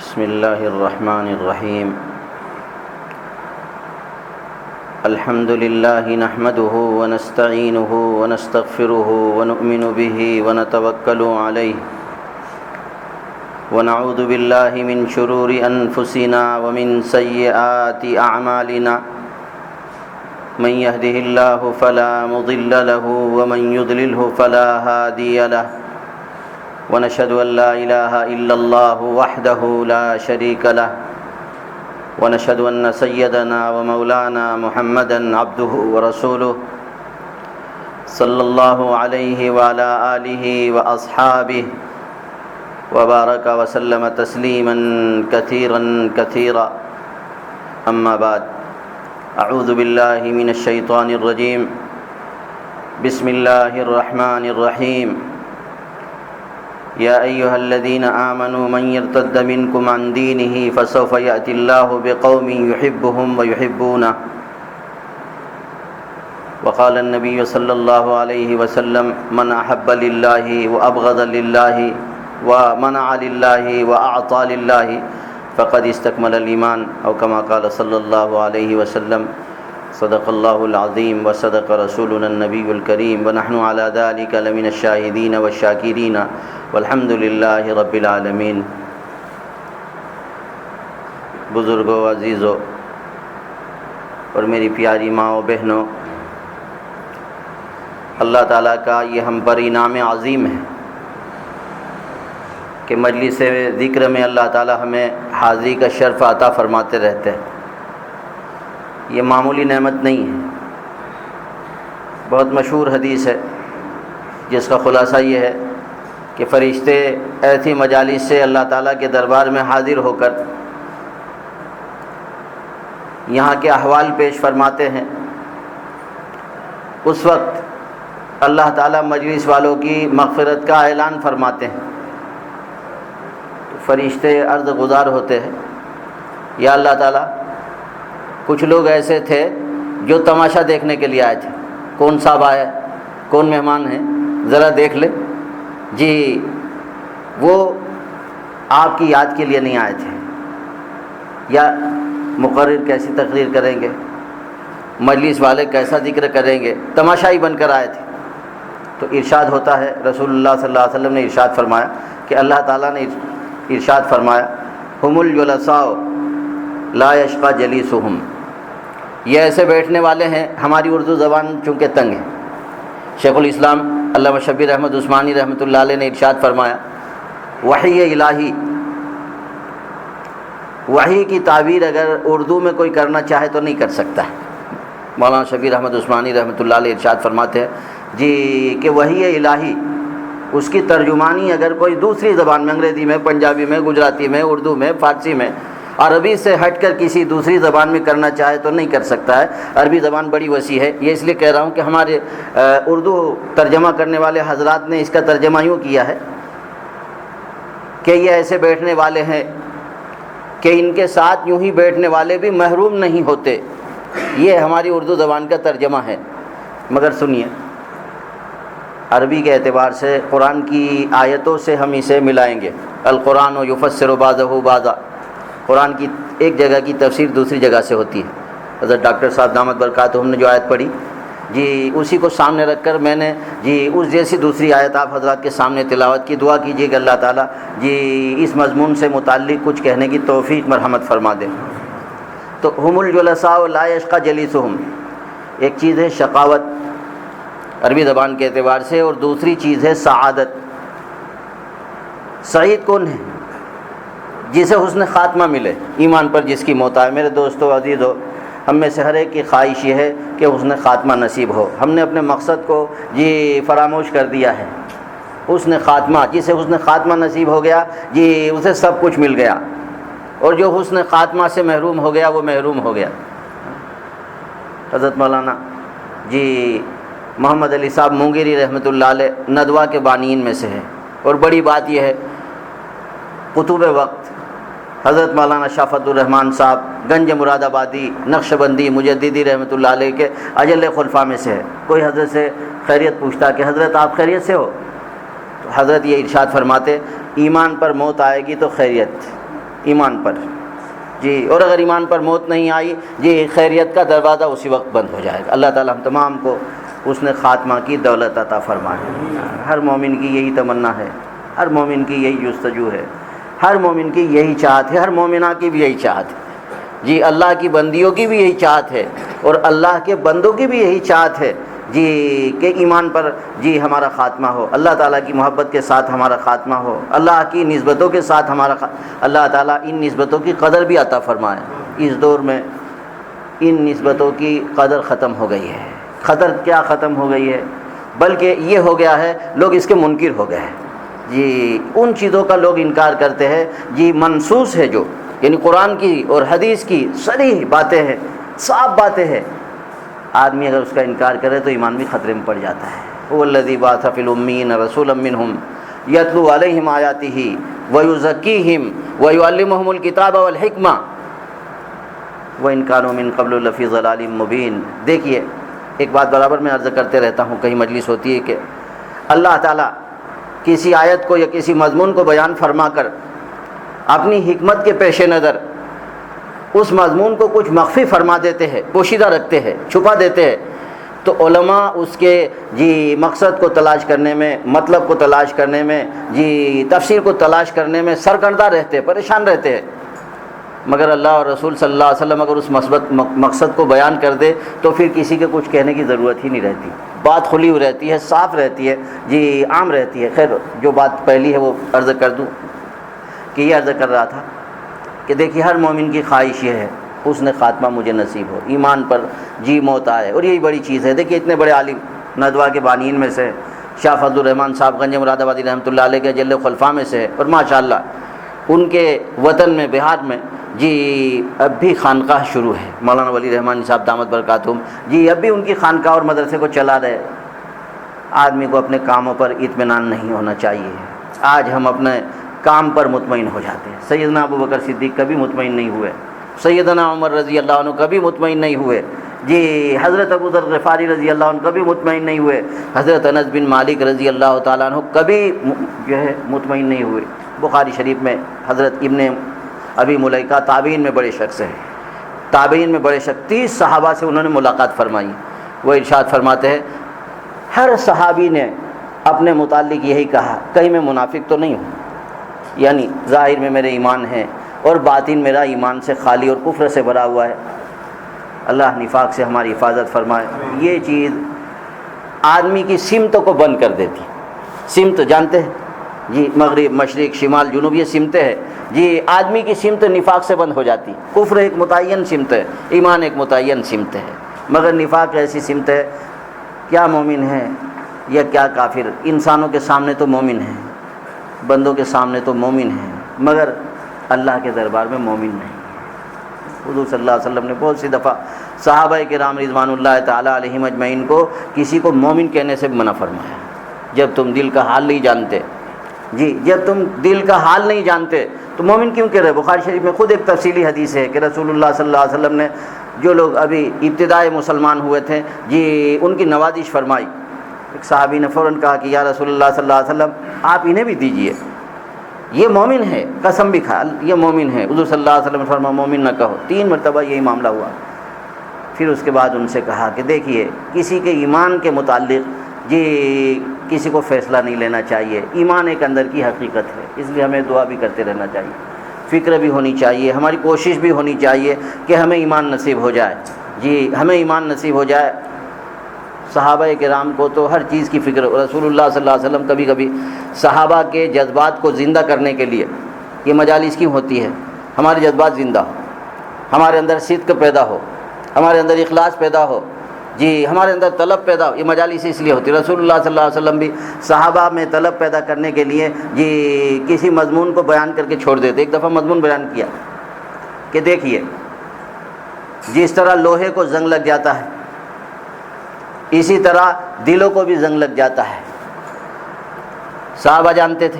بسم الله الرحمن الرحيم. الحمد لله نحمده ونستعينه ونستغفره ونؤمن به ونتوكل عليه ونعوذ بالله من شرور أنفسنا ومن سيئات أعمالنا. من يهده الله فلا مضل له ومن يضلله فلا هادي له. ونشهد أن لا إله إلا الله وحده لا شريك له. ونشهد أن سيدنا ومولانا محمدا عبده ورسوله صلى الله عليه وعلى آله وأصحابه وبارك وسلم تسليما كثيرا كثيرا. أما بعد، أعوذ بالله من الشيطان الرجيم. بسم الله الرحمن الرحيم. يا أيها الذين آمنوا من يرتد منكم عن دينه فسوف يأتي الله بقوم يحبهم ويحبونه. وقال النبي صلى الله عليه وسلم: من أحب لله وأبغض لله ومنع لله وأعطى لله فقد استكمل الإيمان، أو كما قال صلى الله عليه وسلم. صدق الله العظيم وصدق رسولنا النبي الكريم، ونحن على ذلك لمن الشاهدين والشاكرين والحمد لله رب العالمین. بزرگوں، عزیزوں اور میری پیاری ماں و بہنوں، اللہ تعالیٰ کا یہ ہم پر انعام عظیم ہے کہ مجلس ذکر میں اللہ تعالیٰ ہمیں حاضری کا شرف عطا فرماتے رہتے ہیں. یہ معمولی نعمت نہیں ہے. بہت مشہور حدیث ہے جس کا خلاصہ یہ ہے کہ فرشتے ایسی مجالس سے اللہ تعالیٰ کے دربار میں حاضر ہو کر یہاں کے احوال پیش فرماتے ہیں. اس وقت اللہ تعالیٰ مجلس والوں کی مغفرت کا اعلان فرماتے ہیں. فرشتے عرض گزار ہوتے ہیں: یا اللہ تعالیٰ، کچھ لوگ ایسے تھے جو تماشا دیکھنے کے لیے آئے تھے. کون صاحب آئے؟ کون مہمان ہیں؟ ذرا دیکھ لے. جی وہ آپ کی یاد کے لیے نہیں آئے تھے، یا مقرر کیسی تقریر کریں گے، مجلس والے کیسا ذکر کریں گے، تماشائی بن کر آئے تھے. تو ارشاد ہوتا ہے، رسول اللہ صلی اللہ علیہ وسلم نے ارشاد فرمایا کہ اللہ تعالیٰ نے ارشاد فرمایا: ہم الجلساء لا یشقی جلیسہم. یہ ایسے بیٹھنے والے ہیں. ہماری اردو زبان چونکہ تنگ ہے. شیخ الاسلام علامہ شبیر احمد عثمانی رحمۃ اللہ علیہ نے ارشاد فرمایا: وحی الہی، وحی کی تعبیر اگر اردو میں کوئی کرنا چاہے تو نہیں کر سکتا ہے. مولانا شبیر احمد عثمانی رحمۃ اللہ علیہ ارشاد فرماتے ہیں جی کہ وحی الہی، اس کی ترجمانی اگر کوئی دوسری زبان میں، انگریزی میں، پنجابی میں، گجراتی میں، اردو میں، فارسی میں، عربی سے ہٹ کر کسی دوسری زبان میں کرنا چاہے تو نہیں کر سکتا ہے. عربی زبان بڑی وسیع ہے. یہ اس لیے کہہ رہا ہوں کہ ہمارے اردو ترجمہ کرنے والے حضرات نے اس کا ترجمہ یوں کیا ہے کہ یہ ایسے بیٹھنے والے ہیں کہ ان کے ساتھ یوں ہی بیٹھنے والے بھی محروم نہیں ہوتے. یہ ہماری اردو زبان کا ترجمہ ہے. مگر سنیے، عربی کے اعتبار سے قرآن کی آیتوں سے ہم اسے ملائیں گے. القرآن یفسر بعضہ بعضا. قرآن کی ایک جگہ کی تفسیر دوسری جگہ سے ہوتی ہے. حضرت ڈاکٹر صاحب دامت برکاتہم نے جو آیت پڑھی جی اسی کو سامنے رکھ کر میں نے جی اس جیسی دوسری آیت آپ حضرات کے سامنے تلاوت کی. دعا کیجیے کہ اللہ تعالیٰ جی اس مضمون سے متعلق کچھ کہنے کی توفیق مرحمت فرما دے. تو ہم الجلساء لا یشقی جلیسہم، ایک چیز ہے شقاوت عربی زبان کے اعتبار سے، اور دوسری چیز ہے سعادت. سعید کون ہے؟ جسے حسن خاتمہ ملے، ایمان پر جس کی موت آئے. میرے دوستو، عزیزو، ہم میں سے ہر ایک کی خواہش یہ ہے کہ حسن خاتمہ نصیب ہو. ہم نے اپنے مقصد کو جی فراموش کر دیا ہے. حسن خاتمہ، جسے حسن خاتمہ نصیب ہو گیا جی اسے سب کچھ مل گیا، اور جو حسن خاتمہ سے محروم ہو گیا وہ محروم ہو گیا. حضرت مولانا جی محمد علی صاحب مونگیری رحمۃ اللہ علیہ ندوہ کے بانیین میں سے ہے. اور بڑی بات یہ ہے، قطب وقت حضرت مولانا شافت الرحمن صاحب گنج مراد آبادی نقشبندی مجددی رحمۃ اللہ علیہ کے اجل خلفاء میں سے ہے. کوئی حضرت سے خیریت پوچھتا کہ حضرت آپ خیریت سے ہو؟ تو حضرت یہ ارشاد فرماتے ایمان پر موت آئے گی تو خیریت، ایمان پر جی، اور اگر ایمان پر موت نہیں آئی جی خیریت کا دروازہ اسی وقت بند ہو جائے گا۔ اللہ تعالیٰ ہم تمام کو اس نے خاتمہ کی دولت عطا فرمائے۔ ہر مومن کی یہی تمنا ہے، ہر مومن کی یہی جستجو ہے، ہر مومن کی یہی چاہت ہے، ہر مومنہ کی بھی یہی چاہت ہے جی، اللہ کی بندیوں کی بھی یہی چاہت ہے اور اللہ کے بندوں کی بھی یہی چاہت ہے جی کہ ایمان پر جی ہمارا خاتمہ ہو، اللہ تعالیٰ کی محبت کے ساتھ ہمارا خاتمہ ہو، اللہ کی نسبتوں کے ساتھ ہمارا اللہ تعالیٰ ان نسبتوں کی قدر بھی عطا فرمائے۔ اس دور میں ان نسبتوں کی قدر ختم ہو گئی ہے۔ قدر کیا ختم ہو گئی ہے، بلکہ یہ ہو گیا ہے لوگ اس کے منکر ہو گئے ہیں جی، ان چیزوں کا لوگ انکار کرتے ہیں جی منصوص ہے جو، یعنی قرآن کی اور حدیث کی صریح باتیں ہیں، صاف باتیں ہیں، آدمی اگر اس کا انکار کرے تو ایمان بھی خطرے میں پڑ جاتا ہے۔ هو الذی بعث فی الامین رسولا منہم یتلو علیہم آیاتہ ویزکیہم ویعلمہم الکتاب والحکمہ وان کانوا من قبل لفی ضلال مبین۔ دیکھیے ایک بات برابر میں عرض کرتے رہتا ہوں، کہیں مجلس ہوتی ہے کہ اللہ تعالیٰ کسی آیت کو یا کسی مضمون کو بیان فرما کر اپنی حکمت کے پیش نظر اس مضمون کو کچھ مخفی فرما دیتے ہیں، پوشیدہ رکھتے ہیں، چھپا دیتے ہیں، تو علماء اس کے جی مقصد کو تلاش کرنے میں، مطلب کو تلاش کرنے میں جی تفسیر کو تلاش کرنے میں سرگرداں رہتے ہیں، پریشان رہتے ہیں۔ مگر اللہ اور رسول صلی اللہ علیہ وسلم اگر اس مقصد کو بیان کر دے تو پھر کسی کے کچھ کہنے کی ضرورت ہی نہیں رہتی، بات کھلی ہوئی رہتی ہے، صاف رہتی ہے جی، عام رہتی ہے۔ خیر جو بات پہلی ہے وہ عرض کر دوں کہ یہ عرض کر رہا تھا کہ دیکھیے ہر مومن کی خواہش یہ ہے اس نے خاتمہ مجھے نصیب ہو، ایمان پر جی موت آئے، اور یہی بڑی چیز ہے۔ دیکھیے اتنے بڑے عالم ندوہ کے بانئین میں سے شاہ فضل الرحمان صاحب گنج مراد آبادی رحمۃ اللہ علیہ کے جل خلفاء میں سے ہے، اور ماشاءاللہ ان کے وطن میں بہار میں جی اب بھی خانقاہ شروع ہے، مولانا ولی رحمانی صاحب دامت برکاتہم جی اب بھی ان کی خانقاہ اور مدرسے کو چلا رہے۔ آدمی کو اپنے کاموں پر اطمینان نہیں ہونا چاہیے۔ آج ہم اپنے کام پر مطمئن ہو جاتے ہیں، سیدنا ابوبکر صدیق کبھی مطمئن نہیں ہوئے، سیدنا عمر رضی اللہ عنہ کبھی مطمئن نہیں ہوئے جی، حضرت ابو ذر غفاری رضی اللہ عنہ کبھی مطمئن نہیں ہوئے، حضرت انس بن مالک رضی اللہ تعالیٰ عنہ کبھی جو ہے مطمئن نہیں ہوئے۔ بخاری شریف میں حضرت ابن ابی ملیکہ تابعین میں بڑے شخص ہیں، تابعین میں بڑے شخص 30 صحابہ سے انہوں نے ملاقات فرمائی، وہ ارشاد فرماتے ہیں ہر صحابی نے اپنے متعلق یہی کہا کہیں میں منافق تو نہیں ہوں، یعنی ظاہر میں میرے ایمان ہے اور باطن میرا ایمان سے خالی اور کفر سے بھرا ہوا ہے۔ اللہ نفاق سے ہماری حفاظت فرمائے۔ یہ چیز آدمی کی سمت کو بند کر دیتی، سمت جانتے ہیں جی، مغرب مشرق شمال جنوب یہ سمتیں ہیں جی، آدمی کی سمت نفاق سے بند ہو جاتی۔ کفر ایک متعین سمت ہے، ایمان ایک متعین سمت ہے، مگر نفاق ایسی سمت ہے کیا مومن ہے یا کیا کافر، انسانوں کے سامنے تو مومن ہے، بندوں کے سامنے تو مومن ہے، مگر اللہ کے دربار میں مومن نہیں۔ حضور صلی اللہ علیہ وسلم نے بہت سی دفعہ صحابہ کرام رضوان اللہ تعالیٰ علیہم اجمعین کو کسی کو مومن کہنے سے منع فرمایا، جب تم دل کا حال نہیں جانتے جی، جب تم دل کا حال نہیں جانتے تو مومن کیوں کہہ رہے؟ بخاری شریف میں خود ایک تفصیلی حدیث ہے کہ رسول اللہ صلی اللہ علیہ وسلم نے جو لوگ ابھی ابتدائی مسلمان ہوئے تھے جی ان کی نوازش فرمائی۔ ایک صحابی نے فوراً کہا کہ یا رسول اللہ صلی اللہ علیہ وسلم آپ انہیں بھی دیجئے، یہ مومن ہے، قسم بھی کھا یہ مومن ہے۔ حضور صلی اللہ علیہ وسلم نے فرمایا مومن نہ کہو، 3 مرتبہ یہی معاملہ ہوا۔ پھر اس کے بعد ان سے کہا کہ دیکھیے کسی کے ایمان کے متعلق جی کسی کو فیصلہ نہیں لینا چاہیے، ایمان ایک اندر کی حقیقت ہے، اس لیے ہمیں دعا بھی کرتے رہنا چاہیے، فکر بھی ہونی چاہیے، ہماری کوشش بھی ہونی چاہیے کہ ہمیں ایمان نصیب ہو جائے جی، ہمیں ایمان نصیب ہو جائے۔ صحابہ کرام کو تو ہر چیز کی فکر، رسول اللہ صلی اللہ علیہ وسلم کبھی کبھی صحابہ کے جذبات کو زندہ کرنے کے لیے، یہ مجالس کیوں ہوتی ہے؟ ہمارے جذبات زندہ ہو، ہمارے اندر صدق پیدا ہو، ہمارے اندر اخلاص پیدا ہو جی، ہمارے اندر طلب پیدا ہو، یہ مجالس اس لیے ہوتی ہے۔ رسول اللہ صلی اللہ علیہ وسلم بھی صحابہ میں طلب پیدا کرنے کے لیے جی کسی مضمون کو بیان کر کے چھوڑ دیتے۔ ایک دفعہ مضمون بیان کیا کہ دیکھیے جس طرح لوہے کو زنگ لگ جاتا ہے اسی طرح دلوں کو بھی زنگ لگ جاتا ہے۔ صحابہ جانتے تھے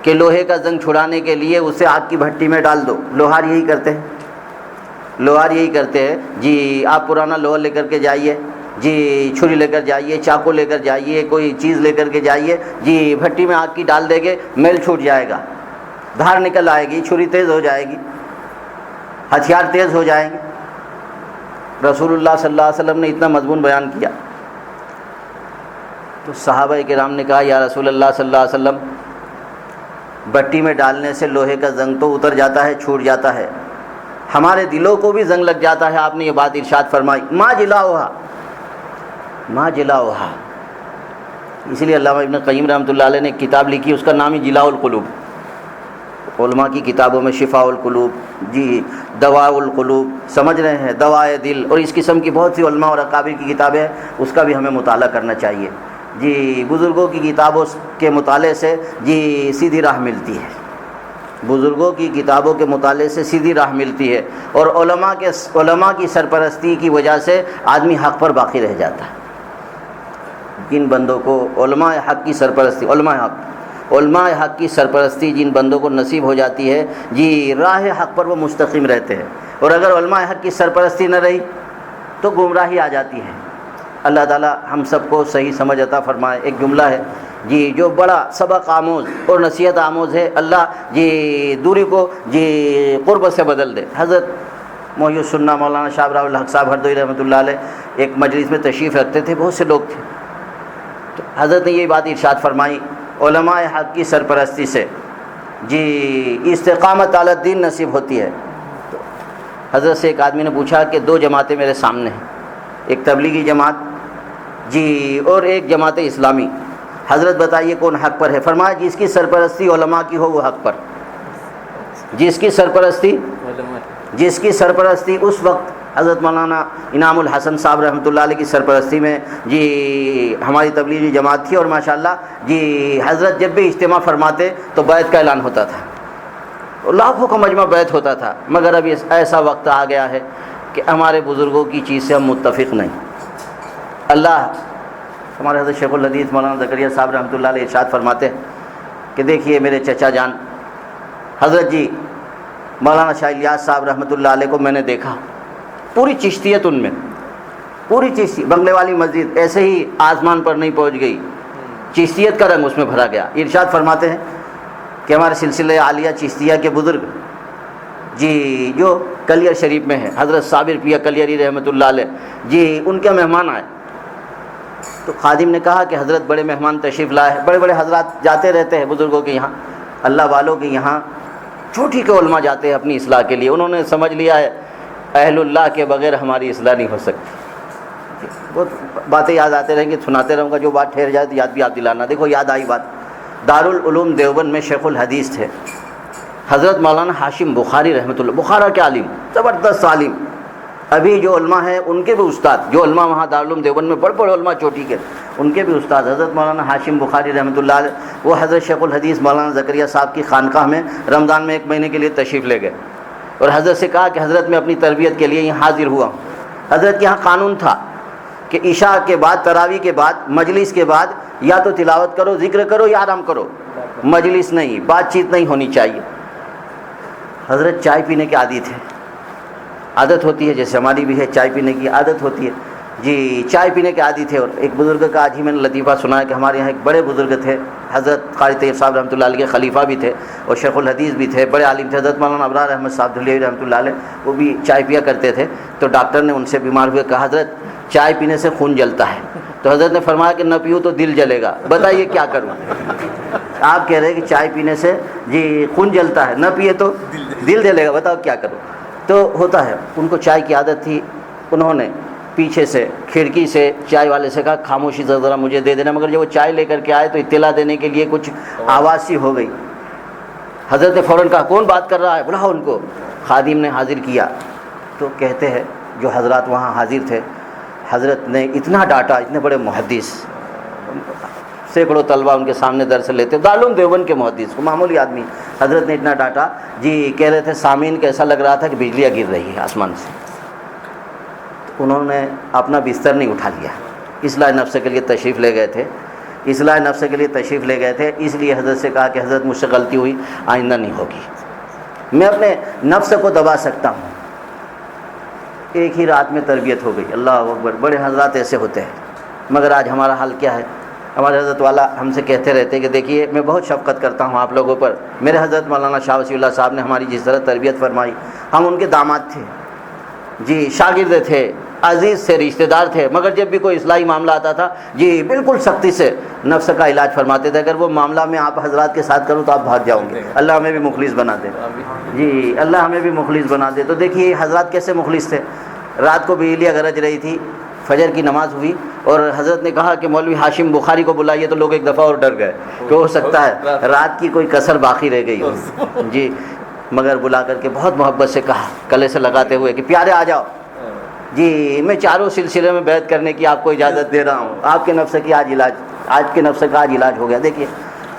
کہ لوہے کا زنگ چھڑانے کے لیے اسے آگ کی بھٹی میں ڈال دو، لوہار یہی کرتے ہیں، لوہار یہی کرتے ہیں جی، آپ پرانا لوہا لے کر کے جائیے جی، چھری لے کر جائیے، چاقو لے کر جائیے، کوئی چیز لے کر کے جائیے جی، بھٹی میں آگ کی ڈال دیں گے میل چھوٹ جائے گا دھار نکل آئے گی، چھری تیز ہو جائے گی، ہتھیار تیز ہو جائیں گے۔ رسول اللہ صلی اللہ علیہ وسلم نے اتنا مضمون بیان کیا تو صحابہ کرام نے کہا یا رسول اللہ صلی اللہ علیہ وسلم، بٹی میں ڈالنے سے لوہے کا زنگ تو اتر جاتا ہے، چھوٹ جاتا ہے، ہمارے دلوں کو بھی زنگ لگ جاتا ہے۔ آپ نے یہ بات ارشاد فرمائی، ما جلاؤہا، ما جلاؤہا۔ اسی لیے علامہ ابن قیم رحمۃ اللہ علیہ نے ایک کتاب لکھی، اس کا نام ہی جلاء القلوب۔ علماء کی کتابوں میں شفاء القلوب، جی دواء القلوب، سمجھ رہے ہیں، دوائے دل، اور اس قسم کی بہت سی علماء اور اکابر کی کتابیں، اس کا بھی ہمیں مطالعہ کرنا چاہیے۔ جی بزرگوں کی کتابوں کے مطالعے سے جی سیدھی راہ ملتی ہے، بزرگوں کی کتابوں کے مطالعے سے سیدھی راہ ملتی ہے، اور علماء کی سرپرستی کی وجہ سے آدمی حق پر باقی رہ جاتا ہے۔ جن بندوں کو علماء حق کی سرپرستی، علماء حق کی سرپرستی جن بندوں کو نصیب ہو جاتی ہے، جی راہ حق پر وہ مستقیم رہتے ہیں، اور اگر علماء حق کی سرپرستی نہ رہی تو گمراہی آ جاتی ہے۔ اللہ تعالیٰ ہم سب کو صحیح سمجھ عطا فرمائے۔ ایک جملہ ہے جی جو بڑا سبق آموز اور نصیحت آموز ہے، اللہ جی دوری کو جی قرب سے بدل دے۔ حضرت محی السنہ مولانا شاہ ابراہیم الحق صاحب ہردوئی رحمۃ اللہ علیہ ایک مجلس میں تشریف رکھتے تھے، بہت سے لوگ تھے، تو حضرت نے یہ بات ارشاد فرمائی، علماء حق کی سرپرستی سے جی استقامت علی الدین نصیب ہوتی ہے۔ تو حضرت سے ایک آدمی نے پوچھا کہ دو جماعتیں میرے سامنے ہیں، ایک تبلیغی جماعت جی اور ایک جماعت اسلامی، حضرت بتائیے کون حق پر ہے؟ فرمایا جس کی سرپرستی علماء کی ہو وہ حق پر، جس کی سرپرستی اس وقت حضرت مولانا انعام الحسن صاحب رحمۃ اللہ علیہ کی سرپرستی میں جی ہماری تبلیغی جماعت تھی، اور ماشاءاللہ جی حضرت جب بھی اجتماع فرماتے تو بیعت کا اعلان ہوتا تھا، اور لاکھوں کا مجمع بیعت ہوتا تھا۔ مگر اب ایسا وقت آ گیا ہے کہ ہمارے بزرگوں کی چیز سے ہم متفق نہیں۔ اللہ ہمارے حضرت شیخ الحدیث مولانا زکریا صاحب رحمۃ اللہ علیہ ارشاد فرماتے ہیں کہ دیکھیے میرے چچا جان حضرت جی مولانا شاہ الیاس صاحب رحمۃ اللہ علیہ کو میں نے دیکھا، پوری چشتیت ان میں، پوری چشتی، بنگلے والی مسجد ایسے ہی آسمان پر نہیں پہنچ گئی، چشتیت کا رنگ اس میں بھرا گیا۔ ارشاد فرماتے ہیں کہ ہمارے سلسلہ عالیہ چشتیہ کے بزرگ جی جو کلیئر شریف میں ہے، حضرت صابر پیا کلیری رحمۃ اللہ علیہ، جی ان کے مہمان آئے تو خادم نے کہا کہ حضرت بڑے مہمان تشریف لائے ہیں، بڑے بڑے حضرات جاتے رہتے ہیں بزرگوں کے یہاں، اللہ والوں کے یہاں چھوٹی کے علماء جاتے ہیں اپنی اصلاح کے لیے، انہوں نے سمجھ لیا ہے اہل اللہ کے بغیر ہماری اصلاح نہیں ہو سکتی۔ بہت باتیں یاد آتے رہیں گے، سناتے رہوں گا، جو بات ٹھہر جائے تو یاد بھی آپ دلانا۔ دیکھو یاد آئی بات، دارالعلوم دیوبند میں شیخ الحدیث تھے حضرت مولانا ہاشم بخاری رحمۃ اللہ، بخارا کے عالم، زبردست عالم، ابھی جو علماء ہیں ان کے بھی استاد، جو علماء وہاں دارالعلوم دیوبند میں بڑے بڑے علماء چوٹی کے، ان کے بھی استاد حضرت مولانا ہاشم بخاری رحمۃ اللہ علیہ، وہ حضرت شیخ الحدیث مولانا زکریا صاحب کی خانقاہ میں رمضان میں 1 مہینے کے لیے تشریف لے گئے، اور حضرت سے کہا کہ حضرت میں اپنی تربیت کے لیے یہاں حاضر ہوا ہوں۔ حضرت کے یہاں قانون تھا کہ عشاء کے بعد، تراویح کے بعد، مجلس کے بعد یا تو تلاوت کرو، ذکر کرو یا آرام کرو، مجلس نہیں، بات چیت نہیں ہونی چاہیے۔ حضرت چائے پینے کے عادی تھے، عادت ہوتی ہے جیسے ہماری بھی ہے، چائے پینے کی عادت ہوتی ہے جی، چائے پینے کے عادی تھے۔ اور ایک بزرگ کا آج ہی میں نے لطیفہ سنا ہے کہ ہمارے یہاں ایک بڑے بزرگ تھے، حضرت قاری طیب صاحب رحمۃ اللہ علیہ کے خلیفہ بھی تھے اور شیخ الحدیث بھی تھے، بڑے عالم تھے، حضرت مولانا ابرار احمد صاحب دہلوی رحمۃ اللہ علیہ، وہ بھی چائے پیا کرتے تھے۔ تو ڈاکٹر نے ان سے بیمار ہوئے کہا حضرت چائے پینے سے خون جلتا ہے، تو حضرت نے فرمایا کہ نہ پیوں تو دل جلے گا، بتائیے کیا کروں؟ آپ کہہ رہے ہیں کہ چائے پینے سے جی خون جلتا ہے، نہ پیے تو دل جلے گا، بتاؤ کیا کروں؟ تو ہوتا ہے، ان کو چائے کی عادت تھی، انہوں نے پیچھے سے کھڑکی سے چائے والے سے کہا خاموشی سے ذرا مجھے دے دینا، مگر جب وہ چائے لے کر کے آئے تو اطلاع دینے کے لیے کچھ آواز سی ہو گئی۔ حضرت نے فوراً کہا کون بات کر رہا ہے، بلاؤ ان کو۔ خادم نے حاضر کیا تو کہتے ہیں جو حضرات وہاں حاضر تھے، حضرت نے اتنا ڈانٹا، اتنے بڑے محدث، سینکڑوں طلبہ ان کے سامنے درس لیتے، دارالعلوم دیوبند کے محدث کو، معمولی آدمی، حضرت نے اتنا ڈانٹا جی، کہہ رہے تھے سامعین کو ایسا لگ رہا تھا کہ بجلیاں گر رہی ہے آسمان سے۔ تو انہوں نے اپنا بستر نہیں اٹھا لیا، اصلاح نفس کے لیے تشریف لے گئے تھے، اصلاح نفس کے لیے تشریف لے گئے تھے، اس لیے حضرت سے کہا کہ حضرت مجھ سے غلطی ہوئی، آئندہ نہیں ہوگی، میں اپنے نفس کو دبا سکتا ہوں۔ ایک ہی رات میں تربیت ہو گئی، اللہ اکبر، بڑے حضرات ایسے ہوتے ہیں، مگر آج ہمارا حال کیا ہے؟ ہمارے حضرت والا ہم سے کہتے رہتے کہ دیکھیے میں بہت شفقت کرتا ہوں آپ لوگوں پر. میرے حضرت مولانا شاہ وصی اللہ صاحب نے ہماری جس طرح تربیت فرمائی، ہم ان کے داماد تھے جی، شاگرد تھے، عزیز سے رشتہ دار تھے، مگر جب بھی کوئی اصلاحی معاملہ آتا تھا جی بالکل سختی سے نفس کا علاج فرماتے تھے. اگر وہ معاملہ میں آپ حضرات کے ساتھ کروں تو آپ بھاگ جاؤں گے. اللہ ہمیں بھی مخلص بنا دے جی، اللہ ہمیں بھی مخلص بنا دے. تو دیکھیے حضرات کیسے مخلص تھے. رات کو بجلی گرج رہی تھی، فجر کی نماز ہوئی اور حضرت نے کہا کہ مولوی ہاشم بخاری کو بلائیے، تو لوگ ایک دفعہ اور ڈر گئے کہ ہو سکتا ہے رات کی کوئی کسر باقی رہ گئی ہو جی. مگر بلا کر کے بہت محبت سے کہا، گلے سے لگاتے ہوئے کہ پیارے آ جاؤ جی، میں چاروں سلسلے میں بیعت کرنے کی آپ کو اجازت دے رہا ہوں. آپ کے نفس کی آج کے نفس کا آج علاج ہو گیا. دیکھیے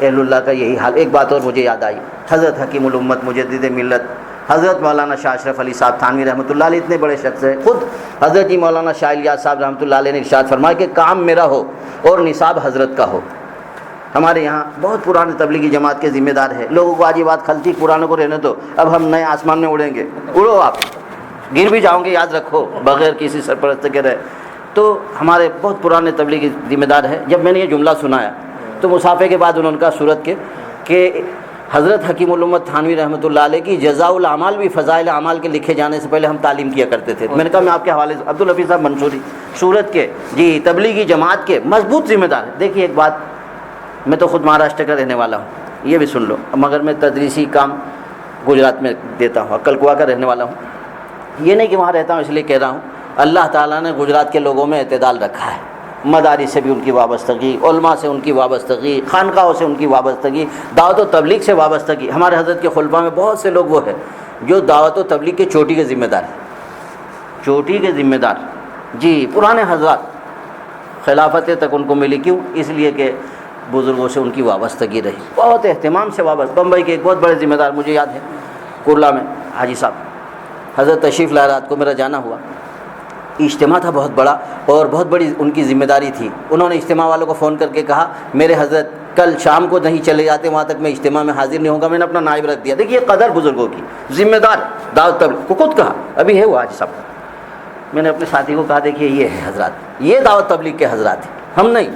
اہل اللہ کا یہی حال. ایک بات اور مجھے یاد آئی، حضرت حکیم الامت مجدد ملت حضرت مولانا شاہ اشرف علی صاحب تھانوی رحمۃ اللہ علیہ اتنے بڑے شخص ہیں. خود حضرت جی مولانا شاہ الیاس صاحب رحمۃ اللہ علیہ نے ارشاد فرمایا کہ کام میرا ہو اور نصاب حضرت کا ہو. ہمارے یہاں بہت پرانے تبلیغی جماعت کے ذمہ دار ہیں. لوگوں کو آج یہ بات کھلتی، پرانے کو رہنے دو، اب ہم نئے آسمان میں اڑیں گے. اڑو، آپ گر بھی جاؤں گے یاد رکھو، بغیر کسی سرپرست کے رہے. تو ہمارے بہت پرانے تبلیغی ذمہ دار ہیں. جب میں نے یہ جملہ سنایا تو مصافحے کے بعد انہوں نے کہا صورت کے کہ حضرت حکیم الامت تھانوی رحمۃ اللہ علیہ کی جزاء الاعمال بھی فضائل اعمال کے لکھے جانے سے پہلے ہم تعلیم کیا کرتے تھے. میں نے کہا میں آپ کے حوالے سے عبدالحفیظ صاحب منصوری صورت کے جی تبلیغی جماعت کے مضبوط ذمہ دار ہیں. دیکھیے ایک بات، میں تو خود مہاراشٹر کا رہنے والا ہوں، یہ بھی سن لو، مگر میں تدریسی کام گجرات میں دیتا ہوں، کلکوا کا رہنے والا ہوں. یہ نہیں کہ وہاں رہتا ہوں اس لیے کہہ رہا ہوں، اللہ تعالیٰ نے گجرات کے لوگوں میں اعتدال رکھا ہے. مدارس سے بھی ان کی وابستگی، علماء سے ان کی وابستگی، خانقاہوں سے ان کی وابستگی، دعوت و تبلیغ سے وابستگی. ہمارے حضرت کے خلفاء میں بہت سے لوگ وہ ہیں جو دعوت و تبلیغ کے چوٹی کے ذمہ دار ہیں، چوٹی کے ذمہ دار جی. پرانے حضرات خلافت تک ان کو ملی، کیوں؟ اس لیے کہ بزرگوں سے ان کی وابستگی رہی، بہت اہتمام سے وابستہ. بمبئی کے ایک بہت بڑے ذمہ دار مجھے یاد ہے، کرلا میں حاجی صاحب حضرت تشریف لائے، رات کو میرا جانا ہوا. اجتماع تھا بہت بڑا اور بہت بڑی ان کی ذمہ داری تھی. انہوں نے اجتماع والوں کو فون کر کے کہا میرے حضرت کل شام کو نہیں چلے جاتے وہاں تک میں اجتماع میں حاضر نہیں ہوں گا. میں نے اپنا نائب رکھ دیا. دیکھیے قدر بزرگوں کی، ذمہ دار دعوت تبلیغ کو خود کہا، ابھی ہے وہ حاجی صاحب. میں نے اپنے ساتھی کو کہا دیکھیے یہ ہے حضرات، یہ دعوت تبلیغ کے حضرات ہیں، ہم نہیں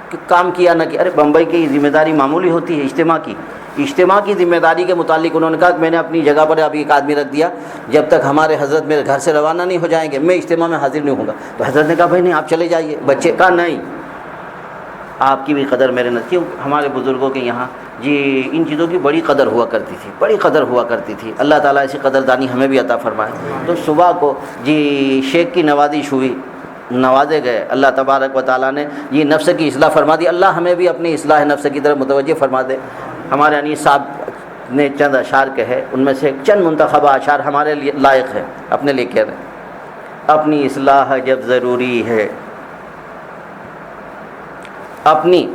کہ کام کیا نہ کیا. ارے بمبئی کی ذمہ داری معمولی ہوتی ہے اجتماع کی ذمہ داری کے متعلق انہوں نے کہا کہ میں نے اپنی جگہ پر ابھی ایک آدمی رکھ دیا، جب تک ہمارے حضرت میرے گھر سے روانہ نہیں ہو جائیں گے میں اجتماع میں حاضر نہیں ہوں گا. تو حضرت نے کہا بھائی نہیں آپ چلے جائیے. بچے کہا نہیں، آپ کی بھی قدر میرے نہ. کیوں؟ ہمارے بزرگوں کے یہاں جی ان چیزوں کی بڑی قدر ہوا کرتی تھی، بڑی قدر ہوا کرتی تھی. اللہ تعالیٰ ایسی قدردانی ہمیں بھی عطا فرمائے. تو صبح کو جی شیخ کی نوازش ہوئی، نوازے گئے. اللہ تبارک و تعالیٰ نے یہ نفس کی اصلاح فرما دی. اللہ ہمیں بھی اپنی اصلاح نفس کی طرف متوجہ فرما دے. ہمارے انیس صاحب نے چند اشعار کہے، ان میں سے چند منتخبہ اشعار ہمارے لیے لائق ہے، اپنے لیے کہہ رہے ہیں. اپنی اصلاح جب ضروری ہے، اپنی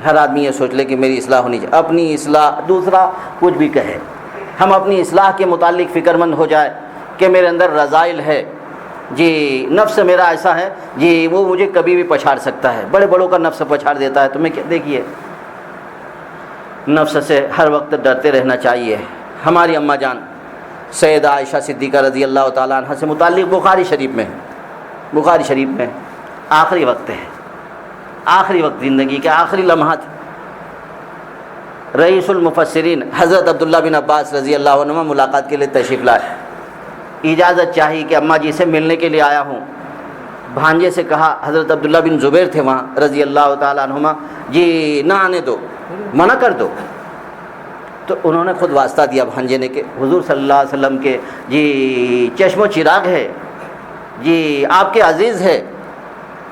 ہر آدمی یہ سوچ لے کہ میری اصلاح ہونی چاہیے، اپنی اصلاح. دوسرا کچھ بھی کہے، ہم اپنی اصلاح کے متعلق فکر مند ہو جائے کہ میرے اندر رذائل ہے جی، نفس میرا ایسا ہے جی وہ مجھے کبھی بھی پچھاڑ سکتا ہے. بڑے بڑوں کا نفس پچھاڑ دیتا ہے. تو میں دیکھیے نفس سے ہر وقت ڈرتے رہنا چاہیے. ہماری اماں جان سیدہ عائشہ صدیقہ رضی اللہ تعالیٰ عنہ سے متعلق بخاری شریف میں آخری وقت ہے، آخری وقت، زندگی کے آخری لمحات. رئیس المفسرین حضرت عبداللہ بن عباس رضی اللہ عنہ ملاقات کے لیے تشریف لائے. اجازت چاہی کہ اماں جی سے ملنے کے لیے آیا ہوں. بھانجے سے کہا، حضرت عبداللہ بن زبیر تھے وہاں رضی اللہ تعالیٰ عنہما، جی نہ آنے دو، منع کر دو. تو انہوں نے خود واسطہ دیا بھانجے نے کہ حضور صلی اللہ علیہ وسلم کے جی چشم و چراغ ہے جی، آپ کے عزیز ہے،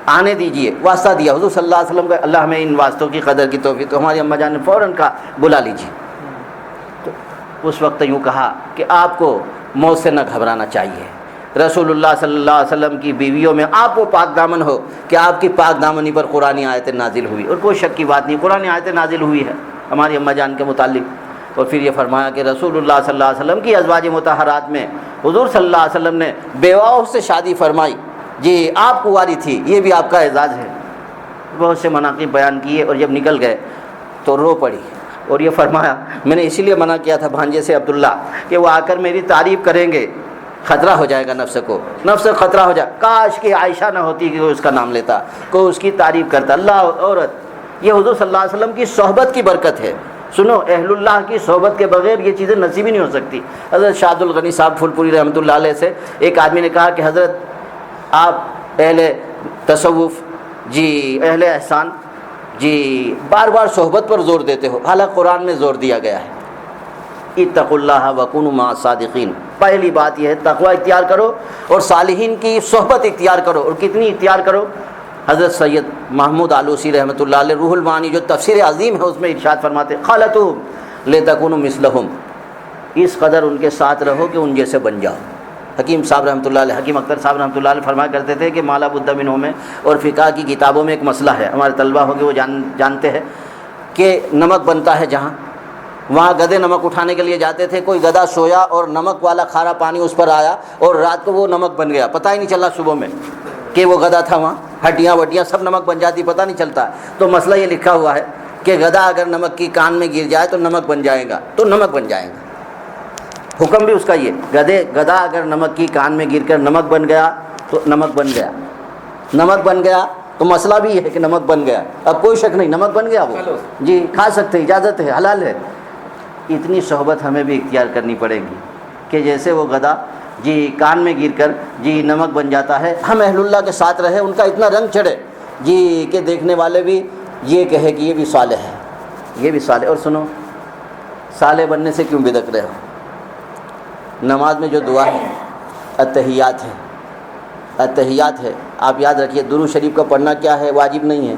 آنے دیجئے. واسطہ دیا حضور صلی اللہ علیہ وسلم کا. اللہ ہمیں ان واسطوں کی قدر کی توفیق. تو ہماری اماں جان نے فوراً کہا بلا لیجیے. تو اس وقت یوں کہا کہ آپ کو موت سے نہ گھبرانا چاہیے. رسول اللہ صلی اللہ علیہ وسلم کی بیویوں میں آپ وہ پاک دامن ہو کہ آپ کی پاک دامنی پر قرآن آیتیں نازل ہوئی. اور کوئی شک کی بات نہیں، قرآن آیتیں نازل ہوئی ہے ہماری اماں جان کے متعلق. اور پھر یہ فرمایا کہ رسول اللہ صلی اللہ علیہ وسلم کی ازواج مطہرات میں حضور صلی اللہ علیہ وسلم نے بیواؤں سے شادی فرمائی جی، آپ کنواری تھی، یہ بھی آپ کا اعزاز ہے. بہت سے مناقب بیان کیے اور جب نکل گئے تو رو پڑی. اور یہ فرمایا میں نے اسی لیے منع کیا تھا بھانجے سے عبداللہ کہ وہ آ کر میری تعریف کریں گے خطرہ ہو جائے گا نفس کو، نفس خطرہ ہو جائے، کاش کہ عائشہ نہ ہوتی کہ کوئی اس کا نام لیتا، کوئی اس کی تعریف کرتا۔ اللہ عورت، یہ حضور صلی اللہ علیہ وسلم کی صحبت کی برکت ہے۔ سنو، اہل اللہ کی صحبت کے بغیر یہ چیزیں نصیب ہی نہیں ہو سکتی۔ حضرت شاد الغنی صاحب پھول پوری رحمۃ اللہ علیہ سے ایک آدمی نے کہا کہ حضرت آپ اہل تصوف جی، اہل احسان جی، بار بار صحبت پر زور دیتے ہو، حالانکہ قرآن میں زور دیا گیا ہے اتقوا اللہ وکونوا مع الصادقین۔ پہلی بات یہ ہے تقوی اختیار کرو اور صالحین کی صحبت اختیار کرو، اور کتنی اختیار کرو؟ حضرت سید محمود آلوسی رحمۃ اللہ علیہ روح المعانی جو تفسیر عظیم ہے اس میں ارشاد فرماتے خالطوہم لتکونوا مثلہم، اس قدر ان کے ساتھ رہو کہ ان جیسے بن جاؤ۔ حکیم صاحب رحمۃ اللہ علیہ، حکیم اختر صاحب رحمۃ اللہ علیہ فرمایا کرتے تھے کہ مالا بد منہ میں اور فقہ کی کتابوں میں ایک مسئلہ ہے، ہمارے طلبہ ہو گے وہ جانتے ہیں کہ نمک بنتا ہے جہاں، وہاں گدھے نمک اٹھانے کے لیے جاتے تھے، کوئی گدھا سویا اور نمک والا کھارا پانی اس پر آیا اور رات کو وہ نمک بن گیا، پتہ ہی نہیں چلا صبح میں کہ وہ گدھا تھا، وہاں ہڈیاں وڈیاں سب نمک بن جاتی، پتہ نہیں چلتا۔ تو مسئلہ یہ لکھا ہوا ہے کہ گدھا اگر نمک کی کان میں گر جائے تو نمک بن جائے گا، تو نمک بن جائے گا۔ حکم بھی اس کا یہ، گدھا اگر نمک کی کان میں گر کر نمک بن گیا تو نمک بن گیا، نمک بن گیا تو مسئلہ بھی یہ ہے کہ نمک بن گیا، اب کوئی شک نہیں، نمک بن گیا وہ جی، کھا سکتے، اجازت ہے، حلال ہے۔ اتنی صحبت ہمیں بھی اختیار کرنی پڑے گی کہ جیسے وہ گدھا جی کان میں گر کر جی نمک بن جاتا ہے، ہم اہل اللہ کے ساتھ رہے، ان کا اتنا رنگ چڑھے جی کہ دیکھنے والے بھی یہ کہے کہ یہ بھی صالح ہے، یہ بھی صالح۔ اور سنو، صالح بننے سے کیوں بدک رہے ہو؟ نماز میں جو دعا ہے التحیات ہے، التحیات ہے، آپ یاد رکھیے، درود شریف کا پڑھنا کیا ہے؟ واجب نہیں ہے،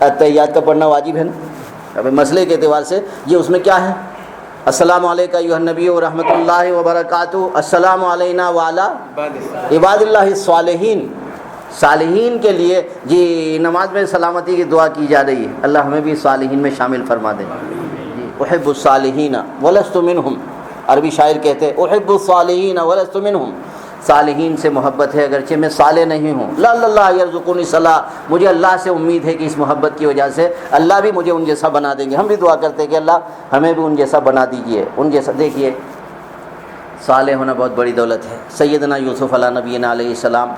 التحیات کا پڑھنا واجب ہے نا۔ اب مسئلے کے اعتبار سے یہ اس میں کیا ہے؟ السلام علیکم ایھا النبی و رحمۃ اللہ وبرکاتہ، السلام علینا وعلی عباد اللہ الصالحین، صالحین کے لیے جی نماز میں سلامتی کی دعا کی جا رہی ہے، اللہ ہمیں بھی صالحین میں شامل فرما دے جی۔ احب الصالحین ولست منہم، عربی شاعر کہتے ہیں احب الصالحین ولست منہم، صالحین سے محبت ہے اگرچہ میں صالح نہیں ہوں، لا اللہ یرزقنی صلاح، مجھے اللہ سے امید ہے کہ اس محبت کی وجہ سے اللہ بھی مجھے ان جیسا بنا دیں گے۔ ہم بھی دعا کرتے ہیں کہ اللہ ہمیں بھی ان جیسا بنا دیجئے، ان جیسا۔ دیکھیے صالح ہونا بہت بڑی دولت ہے۔ سیدنا یوسف علیہ نبینا علیہ السلام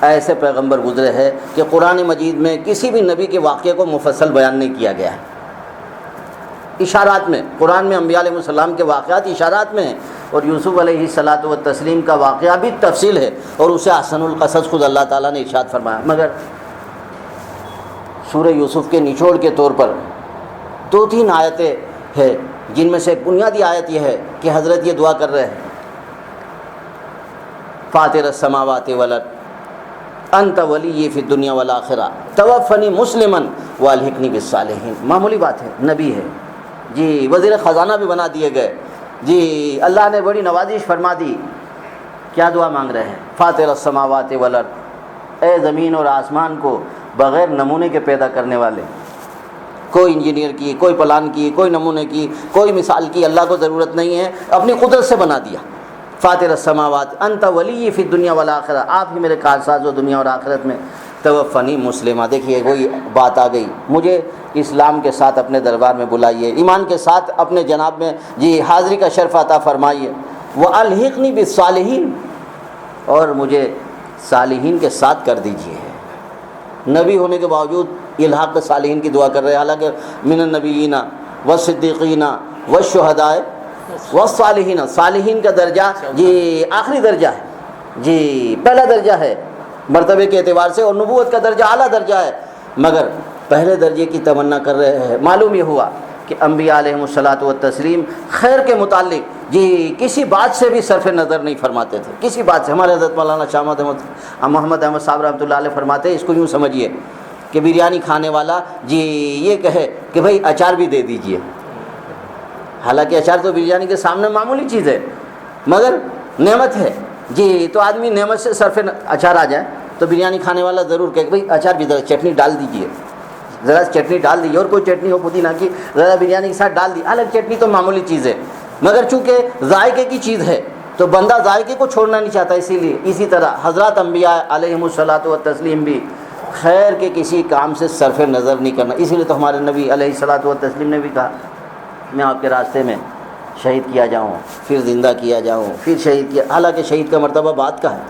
ایسے پیغمبر گزرے ہیں کہ قرآن مجید میں کسی بھی نبی کے واقعے کو مفصل بیان نہیں کیا گیا ہے، اشارات میں، قرآن میں انبیاء علیہ السلام کے واقعات اشارات میں ہیں، اور یوسف علیہ الصلاۃ والتسلیم کا واقعہ بھی تفصیل ہے، اور اسے احسن القصص خود اللہ تعالیٰ نے ارشاد فرمایا۔ مگر سورہ یوسف کے نچوڑ کے طور پر 2-3 آیتیں ہیں، جن میں سے ایک بنیادی آیت یہ ہے کہ حضرت یہ دعا کر رہے ہیں فاطر السماوات والارض انت ولی فی الدنیا والآخرہ توفنی مسلما والحقنی بالصالحین۔ معمولی بات ہے، نبی ہے جی، وزیر خزانہ بھی بنا دیے گئے جی، اللہ نے بڑی نوازش فرما دی۔ کیا دعا مانگ رہے ہیں؟ فاطر السماوات والارض، اے زمین اور آسمان کو بغیر نمونے کے پیدا کرنے والے، کوئی انجینئر کی، کوئی پلان کی، کوئی نمونے کی، کوئی مثال کی اللہ کو ضرورت نہیں ہے، اپنی قدرت سے بنا دیا۔ فاطر السماوات انت ولی فی الدنیا والآخرہ، آپ ہی میرے کارساز ہو دنیا اور آخرت میں۔ توفنی مسلمہ، دیکھیے وہی بات آ گئی، مجھے اسلام کے ساتھ اپنے دربار میں بلائیے، ایمان کے ساتھ اپنے جناب میں جی حاضری کا شرف عطا فرمائیے، والحقنی بالصالحین، اور مجھے صالحین کے ساتھ کر دیجیے۔ نبی ہونے کے باوجود الحاق بالصالحین کی دعا کر رہے ہیں، حالانکہ من النبیین والصدیقین والشہداء والصالحین، صالحین کا درجہ جی آخری درجہ ہے جی، پہلا درجہ ہے مرتبے کے اعتبار سے، اور نبوت کا درجہ اعلیٰ درجہ ہے، مگر پہلے درجے کی تمنا کر رہے ہیں۔ معلوم یہ ہوا کہ انبیاء علیہم الصلاۃ والتسلیم خیر کے متعلق جی کسی بات سے بھی صرف نظر نہیں فرماتے تھے، کسی بات سے۔ ہمارے حضرت مولانا شاہ محمد احمد صاحب رحمۃ اللہ علیہ فرماتے ہیں، اس کو یوں سمجھیے کہ بریانی کھانے والا جی یہ کہے کہ بھائی اچار بھی دے دیجئے، حالانکہ اچار تو بریانی کے سامنے معمولی چیز ہے، مگر نعمت ہے جی، تو آدمی نعمت سے صرف اچار آ جائے تو بریانی کھانے والا ضرور کہے کہ بھائی اچار بھی، چٹنی ڈال دیجئے، ذرا چٹنی ڈال دیجیے، اور کوئی چٹنی ہو پودینہ کی ذرا بریانی کے ساتھ ڈال دی۔ حالانکہ چٹنی تو معمولی چیز ہے، مگر چونکہ ذائقے کی چیز ہے تو بندہ ذائقے کو چھوڑنا نہیں چاہتا، اسی لیے اسی طرح حضرات انبیاء علیہم الصلاۃ والتسلیم بھی خیر کے کسی کام سے صرف نظر نہیں کرنا۔ اسی لیے تو ہمارے نبی علیہ الصلاۃ والتسلیم نے بھی کہا میں آپ کے راستے میں شہید کیا جاؤں، پھر زندہ کیا جاؤں، پھر شہید کیا، حالانکہ شہید کا مرتبہ بعد کا ہے،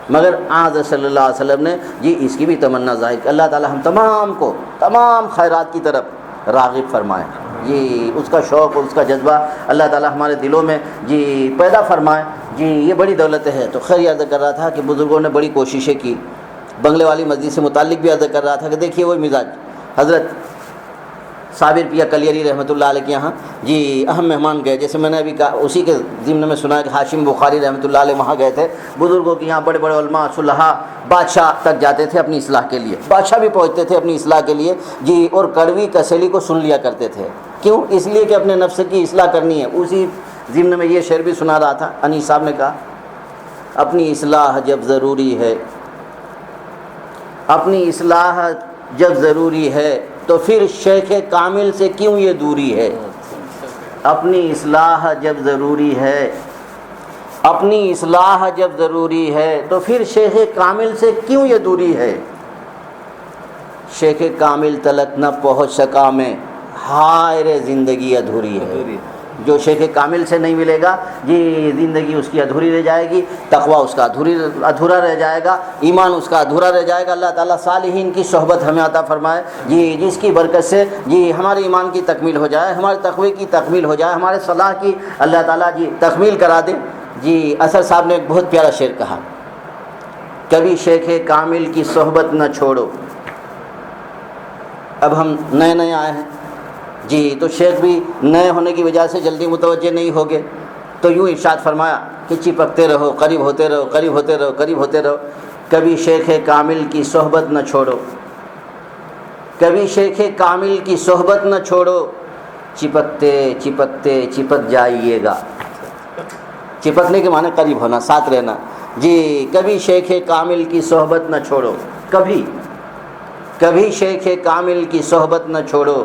مگر حضرت صلی اللہ علیہ وسلم نے اس کی بھی تمنا ظاہر کی۔ اللہ تعالی ہم تمام کو تمام خیرات کی طرف راغب فرمائے، اس کا شوق اور اس کا جذبہ اللہ تعالی ہمارے دلوں میں پیدا فرمائے۔ یہ بڑی دولت ہے۔ تو خیر عرض کر رہا تھا کہ بزرگوں نے بڑی کوششیں کی، بنگلے والی مسجد سے متعلق بھی عرض کر رہا تھا کہ دیکھیے وہ مزاج حضرت صابر پیا کلیری رحمۃ اللہ علیہ کے یہاں اہم مہمان گئے، جیسے میں نے ابھی کہا، اسی کے ضمن میں سنا ہے کہ ہاشم بخاری رحمۃ اللہ علیہ وہاں گئے تھے، بزرگوں کے یہاں بڑے بڑے علماء صلحاء بادشاہ تک جاتے تھے اپنی اصلاح کے لیے، بادشاہ بھی پہنچتے تھے اپنی اصلاح کے لیے اور کڑوی کسیلی کو سن لیا کرتے تھے۔ کیوں؟ اس لیے کہ اپنے نفس کی اصلاح کرنی ہے۔ اسی ضمن میں یہ شعر بھی سنا رہا تھا، انیس صاحب نے کہا اپنی اصلاح جب ضروری ہے، اپنی اصلاح جب ضروری ہے تو پھر شیخ کامل سے کیوں یہ دوری ہے؟ اپنی اصلاح جب ضروری ہے، اپنی اصلاح جب ضروری ہے تو پھر شیخ کامل سے کیوں یہ دوری ہے؟ شیخ کامل تلک نہ پہنچ سکا میں، ہائے رے زندگی ادھوری ہے۔ جو شیخ کامل سے نہیں ملے گا زندگی اس کی ادھوری رہ جائے گی، تقویٰ اس کا ادھورا رہ جائے گا، ایمان اس کا ادھورا رہ جائے گا۔ اللہ تعالیٰ صالحین کی صحبت ہمیں عطا فرمائے جس کی برکت سے ہمارے ایمان کی تکمیل ہو جائے، ہمارے تقوی کی تکمیل ہو جائے، ہمارے صلاح کی اللہ تعالیٰ تکمیل کرا دے۔ اثر صاحب نے ایک بہت پیارا شعر کہا، کبھی شیخ کامل کی صحبت نہ چھوڑو۔ اب ہم نئے نئے آئے ہیں تو شیخ بھی نئے ہونے کی وجہ سے جلدی متوجہ نہیں ہوگے، تو یوں ارشاد فرمایا کہ چپکتے رہو، قریب ہوتے رہو، قریب ہوتے رہو، قریب ہوتے رہو، کبھی شیخ کامل کی صحبت نہ چھوڑو، کبھی شیخ کامل کی صحبت نہ چھوڑو، چپکتے چپکتے چپک جائیے گا۔ چپکنے کے معنی قریب ہونا، ساتھ رہنا۔ کبھی شیخ کامل کی صحبت نہ چھوڑو، کبھی شیخ کامل کی صحبت نہ چھوڑو،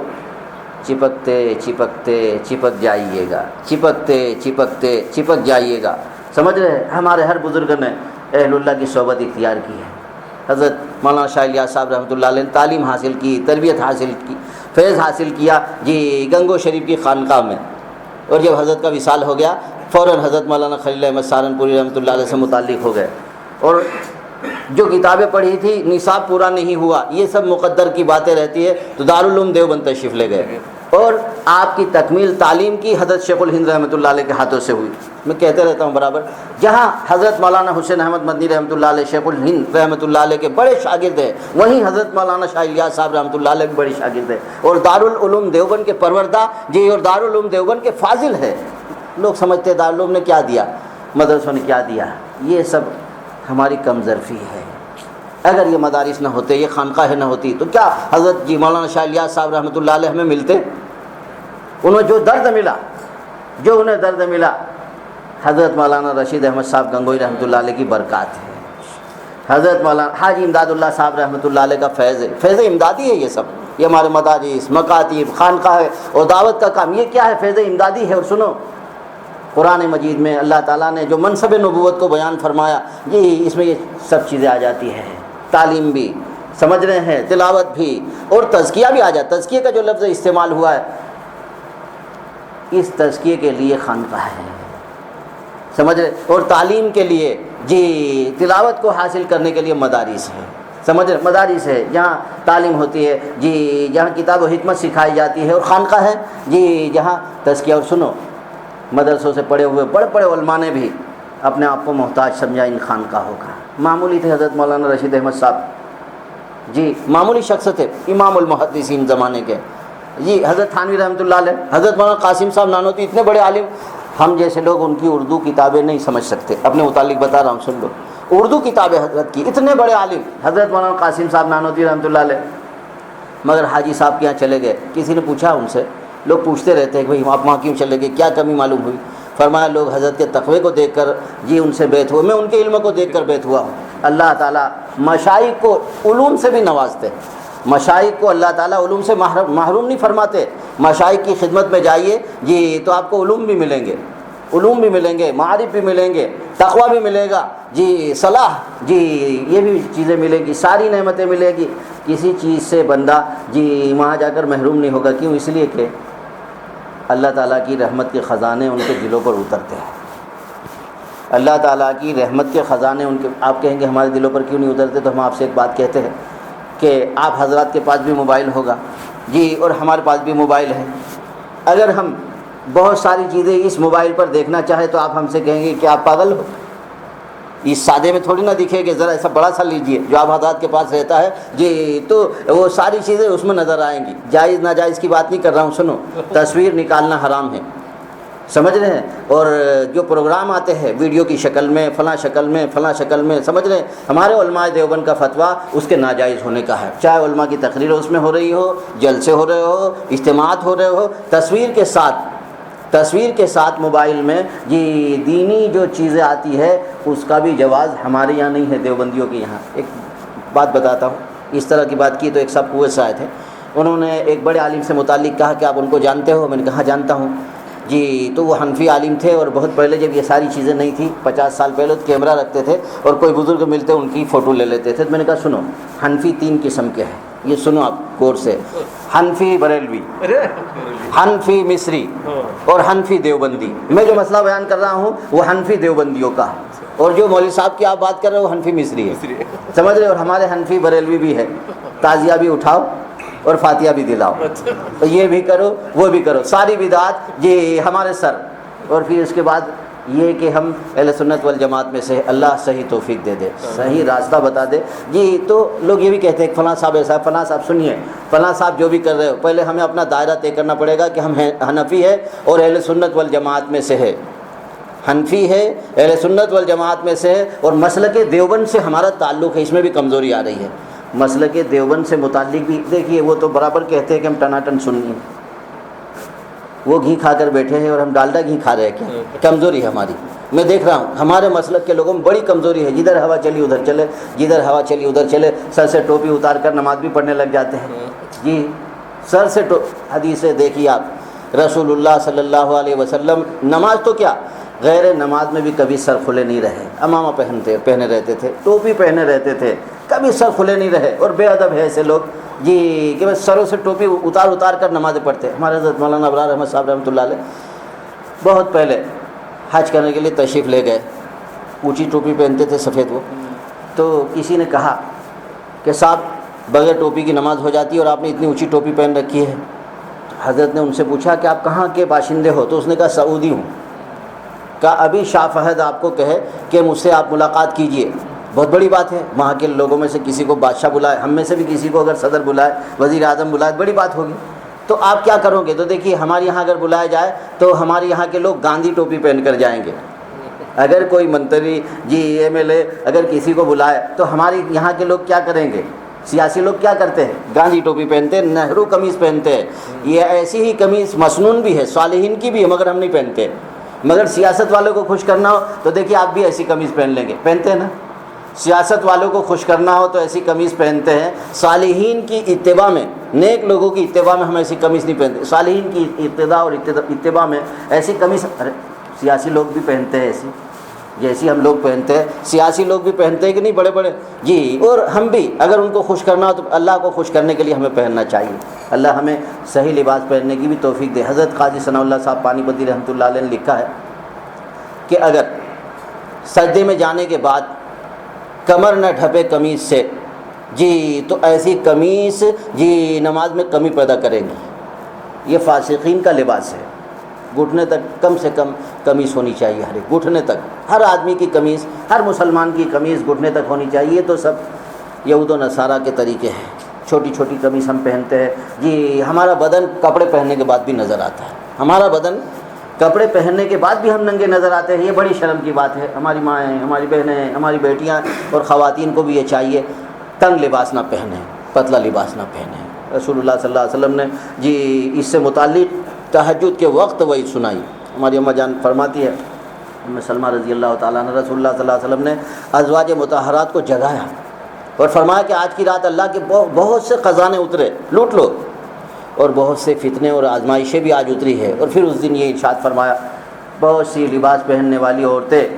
چپکتے چپکتے چپک جائیے گا، چپکتے چپکتے چپک جائیے گا۔ سمجھ رہے ہیں؟ ہمارے ہر بزرگ نے اہل اللہ کی صحبت اختیار کی ہے۔ حضرت مولانا شاہ الیاس صاحب رحمۃ اللہ علیہ نے تعلیم حاصل کی، تربیت حاصل کی، فیض حاصل کیا گنگو شریف کی خانقاہ میں، اور جب حضرت کا وصال ہو گیا فوراً حضرت مولانا خلیل احمد سہارنپوری رحمۃ اللہ علیہ سے متعلق ہو گئے، اور جو کتابیں پڑھی تھی نصاب پورا نہیں ہوا، یہ سب مقدر کی باتیں رہتی ہے، تو دارالعلوم دیوبند تشریف لے گئے، اور آپ کی تکمیل تعلیم کی حضرت شیخ الہند رحمۃ اللہ علیہ کے ہاتھوں سے ہوئی۔ میں کہتے رہتا ہوں برابر، جہاں حضرت مولانا حسین احمد مدنی رحمۃ اللہ علیہ شیخ الہند رحمۃ اللہ علیہ کے بڑے شاگرد ہیں، وہیں حضرت مولانا شاہ الیاس صاحب رحمۃ اللہ علیہ بھی بڑے شاگرد ہیں، اور دارالعلوم دیوبند کے پروردہ اور دارالعلوم دیوبند کے فاضل ہے۔ لوگ سمجھتے دارالعلوم نے کیا دیا، مدرسوں نے کیا دیا، یہ سب ہماری کم ظرفی ہے۔ اگر یہ مدارس نہ ہوتے، یہ خانقاہیں نہ ہوتی، تو کیا حضرت مولانا شاہ الیاس صاحب رحمۃ اللہ علیہ ہمیں ملتے؟ انہیں جو درد ملا حضرت مولانا رشید احمد صاحب گنگوئی رحمۃ اللہ علیہ کی برکات ہے، حضرت مولانا حاجی امداد اللہ صاحب رحمۃ اللہ علیہ کا فیض ہے، فیض امدادی ہے یہ سب، یہ ہمارے مدارس، مکاتب، خانقاہ اور دعوت کا کام، یہ کیا ہے؟ فیض امدادی ہے۔ اور سنو، قرآن مجید میں اللہ تعالیٰ نے جو منصب نبوت کو بیان فرمایا، اس میں یہ سب چیزیں آ جاتی ہیں، تعلیم بھی، سمجھ رہے ہیں، تلاوت بھی، اور تزکیہ بھی آ جاتا ہے۔ تزکیہ کا جو لفظ استعمال ہوا ہے، اس تزکیے کے لیے خانقاہ ہے، سمجھ رہے، اور تعلیم کے لیے تلاوت کو حاصل کرنے کے لیے مدارس ہے، سمجھ رہے، مدارس ہے جہاں تعلیم ہوتی ہے، جہاں کتاب و حکمت سکھائی جاتی ہے، اور خانقاہ ہے جہاں تزکیہ۔ اور سنو، مدرسوں سے پڑھے ہوئے بڑے بڑے علماء نے بھی اپنے آپ کو محتاج سمجھا ان خانقاہوں کا۔ معمولی تھے حضرت مولانا رشید احمد صاحب، معمولی شخص تھے، امام المحدثین زمانے کے، حضرت تھانوی رحمۃ اللہ علیہ، حضرت مولانا قاسم صاحب نانوتوی، اتنے بڑے عالم، ہم جیسے لوگ ان کی اردو کتابیں نہیں سمجھ سکتے، اپنے متعلق بتا رہا ہوں، سن لو، اردو کتابیں حضرت کی، اتنے بڑے عالم حضرت مولانا قاسم صاحب نانوتوی رحمۃ اللہ علیہ، مگر حاجی صاحب کے یہاں چلے گئے، کسی نے پوچھا ان سے، لوگ پوچھتے رہتے ہیں کہ بھائی آپ وہاں کیوں چلے گئے، کیا کمی معلوم ہوئی؟ فرمایا لوگ حضرت کے تقوی کو دیکھ کر ان سے بیت ہوئے، میں ان کے علم کو دیکھ کر بیت ہوا ہوں۔ اللہ تعالیٰ مشائخ کو علوم سے بھی نوازتے، مشائخ کو اللہ تعالیٰ علوم سے محروم نہیں فرماتے۔ مشائخ کی خدمت میں جائیے تو آپ کو علوم بھی ملیں گے، علوم بھی ملیں گے، معارف بھی ملیں گے، تقوی بھی ملے گا، صلاح، یہ بھی چیزیں ملیں گی، ساری نعمتیں ملیں گی۔ کسی چیز سے بندہ وہاں جا کر محروم نہیں ہوگا، کیوں؟ اس لیے کہ اللہ تعالیٰ کی رحمت کے خزانے ان کے دلوں پر اترتے ہیں. اللہ تعالیٰ کی رحمت کے خزانے ان کے، آپ کہیں گے ہمارے دلوں پر کیوں نہیں اترتے؟ تو ہم آپ سے ایک بات کہتے ہیں کہ آپ حضرات کے پاس بھی موبائل ہوگا جی، اور ہمارے پاس بھی موبائل ہے. اگر ہم بہت ساری چیزیں اس موبائل پر دیکھنا چاہیں تو آپ ہم سے کہیں گے کہ آپ پاگل ہو. اس سادے میں تھوڑی نہ دکھے گے، ذرا ایسا بڑا سا لیجئے جو آپ حضرات کے پاس رہتا ہے جی، تو وہ ساری چیزیں اس میں نظر آئیں گی. جائز ناجائز کی بات نہیں کر رہا ہوں، سنو. تصویر نکالنا حرام ہے، سمجھ رہے ہیں؟ اور جو پروگرام آتے ہیں ویڈیو کی شکل میں، فلاں شکل میں، فلاں شکل میں، سمجھ رہے ہیں؟ ہمارے علماء دیوبند کا فتویٰ اس کے ناجائز ہونے کا ہے. چاہے علماء کی تقریر اس میں ہو رہی ہو، جلسے ہو رہے ہو، اجتماعات ہو رہے ہو، تصویر کے ساتھ موبائل میں جی دینی جو چیزیں آتی ہے اس کا بھی جواز ہمارے یہاں نہیں ہے، دیوبندیوں کے یہاں. ایک بات بتاتا ہوں، اس طرح کی بات کی تو ایک صاحب کویت سے آئے تھے. انہوں نے ایک بڑے عالم سے متعلق کہا کہ آپ ان کو جانتے ہو؟ میں نے کہا جانتا ہوں جی. تو وہ حنفی عالم تھے، اور بہت پہلے جب یہ ساری چیزیں نہیں تھیں، 50 سال پہلے، تو کیمرہ رکھتے تھے اور کوئی بزرگ ملتے ان کی فوٹو لے لیتے تھے. تو میں نے کہا سنو، حنفی 3 قسم کے ہیں، یہ سنو آپ غور سے. حنفی بریلوی، حنفی مصری اور حنفی دیوبندی. میں جو مسئلہ بیان کر رہا ہوں وہ حنفی دیوبندیوں کا ہے، اور جو مولوی صاحب کی آپ بات کر رہے ہیں وہ حنفی مصری ہے، سمجھ رہے؟ اور ہمارے حنفی بریلوی بھی ہے. تعزیہ بھی اٹھاؤ اور فاتحہ بھی دلاؤ، تو یہ بھی کرو وہ بھی کرو، ساری بدعات جی ہمارے سر. اور پھر اس کے بعد یہ کہ ہم اہل سنت والجماعت میں سے، اللہ صحیح توفیق دے دے، صحیح راستہ بتا دے جی. تو لوگ یہ بھی کہتے ہیں کہ فلاں صاحب ایسا ہے، فلاں صاحب. سنیے، فلاں صاحب جو بھی کر رہے ہو، پہلے ہمیں اپنا دائرہ طے کرنا پڑے گا کہ ہم حنفی ہے اور اہل سنت والجماعت میں سے ہے. حنفی ہے، اہل سنت والجماعت میں سے ہے، اور مسلک دیوبند سے ہمارا تعلق ہے. اس میں بھی کمزوری آ رہی ہے. مسلک دیوبند سے متعلق بھی دیکھیے، وہ تو برابر کہتے ہیں کہ ہم ٹناٹن سنی ہیں. وہ گھی کھا کر بیٹھے ہیں اور ہم ڈالڈا گھی کھا رہے ہیں. کیا کمزوری ہے ہماری؟ میں دیکھ رہا ہوں ہمارے مسلک کے لوگوں میں بڑی کمزوری ہے. جدھر ہوا چلی ادھر چلے، جدھر ہوا چلی ادھر چلے. سر سے ٹوپی اتار کر نماز بھی پڑھنے لگ جاتے ہیں جی. سر سے حدیثیں دیکھیے آپ، رسول اللہ صلی اللہ علیہ وسلم نماز تو کیا، غیر نماز میں بھی کبھی سر کھلے نہیں رہے. امامہ پہنے رہتے تھے، ٹوپی پہنے رہتے تھے، کبھی سر کھلے نہیں رہے. اور بے ادب ہے ایسے لوگ جی کہ بس سروں سے ٹوپی اتار کر نمازیں پڑھتے. ہمارے حضرت مولانا ابرار احمد صاحب رحمۃ اللہ علیہ بہت پہلے حج کرنے کے لیے تشریف لے گئے. اونچی ٹوپی پہنتے تھے سفید وہ. تو کسی نے کہا کہ صاحب بغیر ٹوپی کی نماز ہو جاتی ہے اور آپ نے اتنی اونچی ٹوپی پہن رکھی ہے. حضرت نے ان سے پوچھا کہ آپ کہاں کے باشندے ہو؟ تو اس نے کہا سعودی ہوں. کہا ابھی شاہ فہد آپ کو کہے کہ مجھ سے آپ ملاقات کیجئے، بہت بڑی بات ہے. وہاں کے لوگوں میں سے کسی کو بادشاہ بلائے، ہم میں سے بھی کسی کو اگر صدر بلائے، وزیر اعظم بلائے، بڑی بات ہوگی. تو آپ کیا کرو گے؟ تو دیکھیے ہمارے یہاں اگر بلایا جائے تو ہمارے یہاں کے لوگ گاندھی ٹوپی پہن کر جائیں گے. اگر کوئی منتری جی ایم ایل اے اگر کسی کو بلائے تو ہمارے یہاں کے لوگ کیا کریں گے؟ سیاسی لوگ کیا کرتے ہیں؟ گاندھی ٹوپی پہنتے ہیں، نہرو قمیض پہنتے ہیں. یہ ایسی ہی قمیض مسنون بھی ہے، صالحین کی بھی ہے، مگر ہم نہیں پہنتے. مگر سیاست والوں کو خوش کرنا ہو تو دیکھیے آپ بھی ایسی قمیض پہن لیں گے، پہنتے ہیں نا. سیاست والوں کو خوش کرنا ہو تو ایسی قمیض پہنتے ہیں. صالحین کی اتباع میں، نیک لوگوں کی اتباع میں ہم ایسی قمیض نہیں پہنتے. صالحین کی ابتداء اور اتباع میں ایسی قمیض سیاسی لوگ بھی پہنتے ہیں، ایسی جیسی ہم لوگ پہنتے ہیں سیاسی لوگ بھی پہنتے ہیں کہ نہیں بڑے بڑے جی. اور ہم بھی اگر ان کو خوش کرنا ہو تو اللہ کو خوش کرنے کے لیے ہمیں پہننا چاہیے. اللہ ہمیں صحیح لباس پہننے کی بھی توفیق دے. حضرت قاضی ثناء اللہ صاحب پانی پتی رحمۃ اللہ علیہ نے لکھا ہے کہ اگر سجدے میں جانے کے بعد کمر نہ ڈھپے قمیض سے جی تو ایسی قمیض جی نماز میں کمی پیدا کریں گی. یہ فاسقین کا لباس ہے. گھٹنے تک کم سے کم قمیض ہونی چاہیے، ہر ایک گھٹنے تک. ہر آدمی کی قمیض، ہر مسلمان کی قمیض گھٹنے تک ہونی چاہیے. تو سب یہود و نصارہ کے طریقے ہیں. چھوٹی چھوٹی قمیض ہم پہنتے ہیں جی. ہمارا بدن کپڑے پہننے کے بعد بھی نظر آتا ہے. ہمارا بدن کپڑے پہننے کے بعد بھی ہم ننگے نظر آتے ہیں. یہ بڑی شرم کی بات ہے. ہماری مائیں، ہماری بہنیں، ہماری بیٹیاں اور خواتین کو بھی یہ چاہیے تنگ لباس نہ پہنیں، پتلا لباس نہ پہنیں. رسول اللہ صلی اللہ علیہ وسلم نے جی اس سے متعلق تہجد کے وقت وہی سنائی. ہماری اماں جان فرماتی ہے، ام سلمہ رضی اللہ تعالیٰ عنہ، رسول اللہ صلی اللہ علیہ وسلم نے ازواج مطہرات کو جگایا اور فرمایا کہ آج کی رات اللہ کے بہت سے خزانے اترے، لوٹ لو. اور بہت سے فتنے اور آزمائشیں بھی آج اتری ہے. اور پھر اس دن یہ ارشاد فرمایا بہت سی لباس پہننے والی عورتیں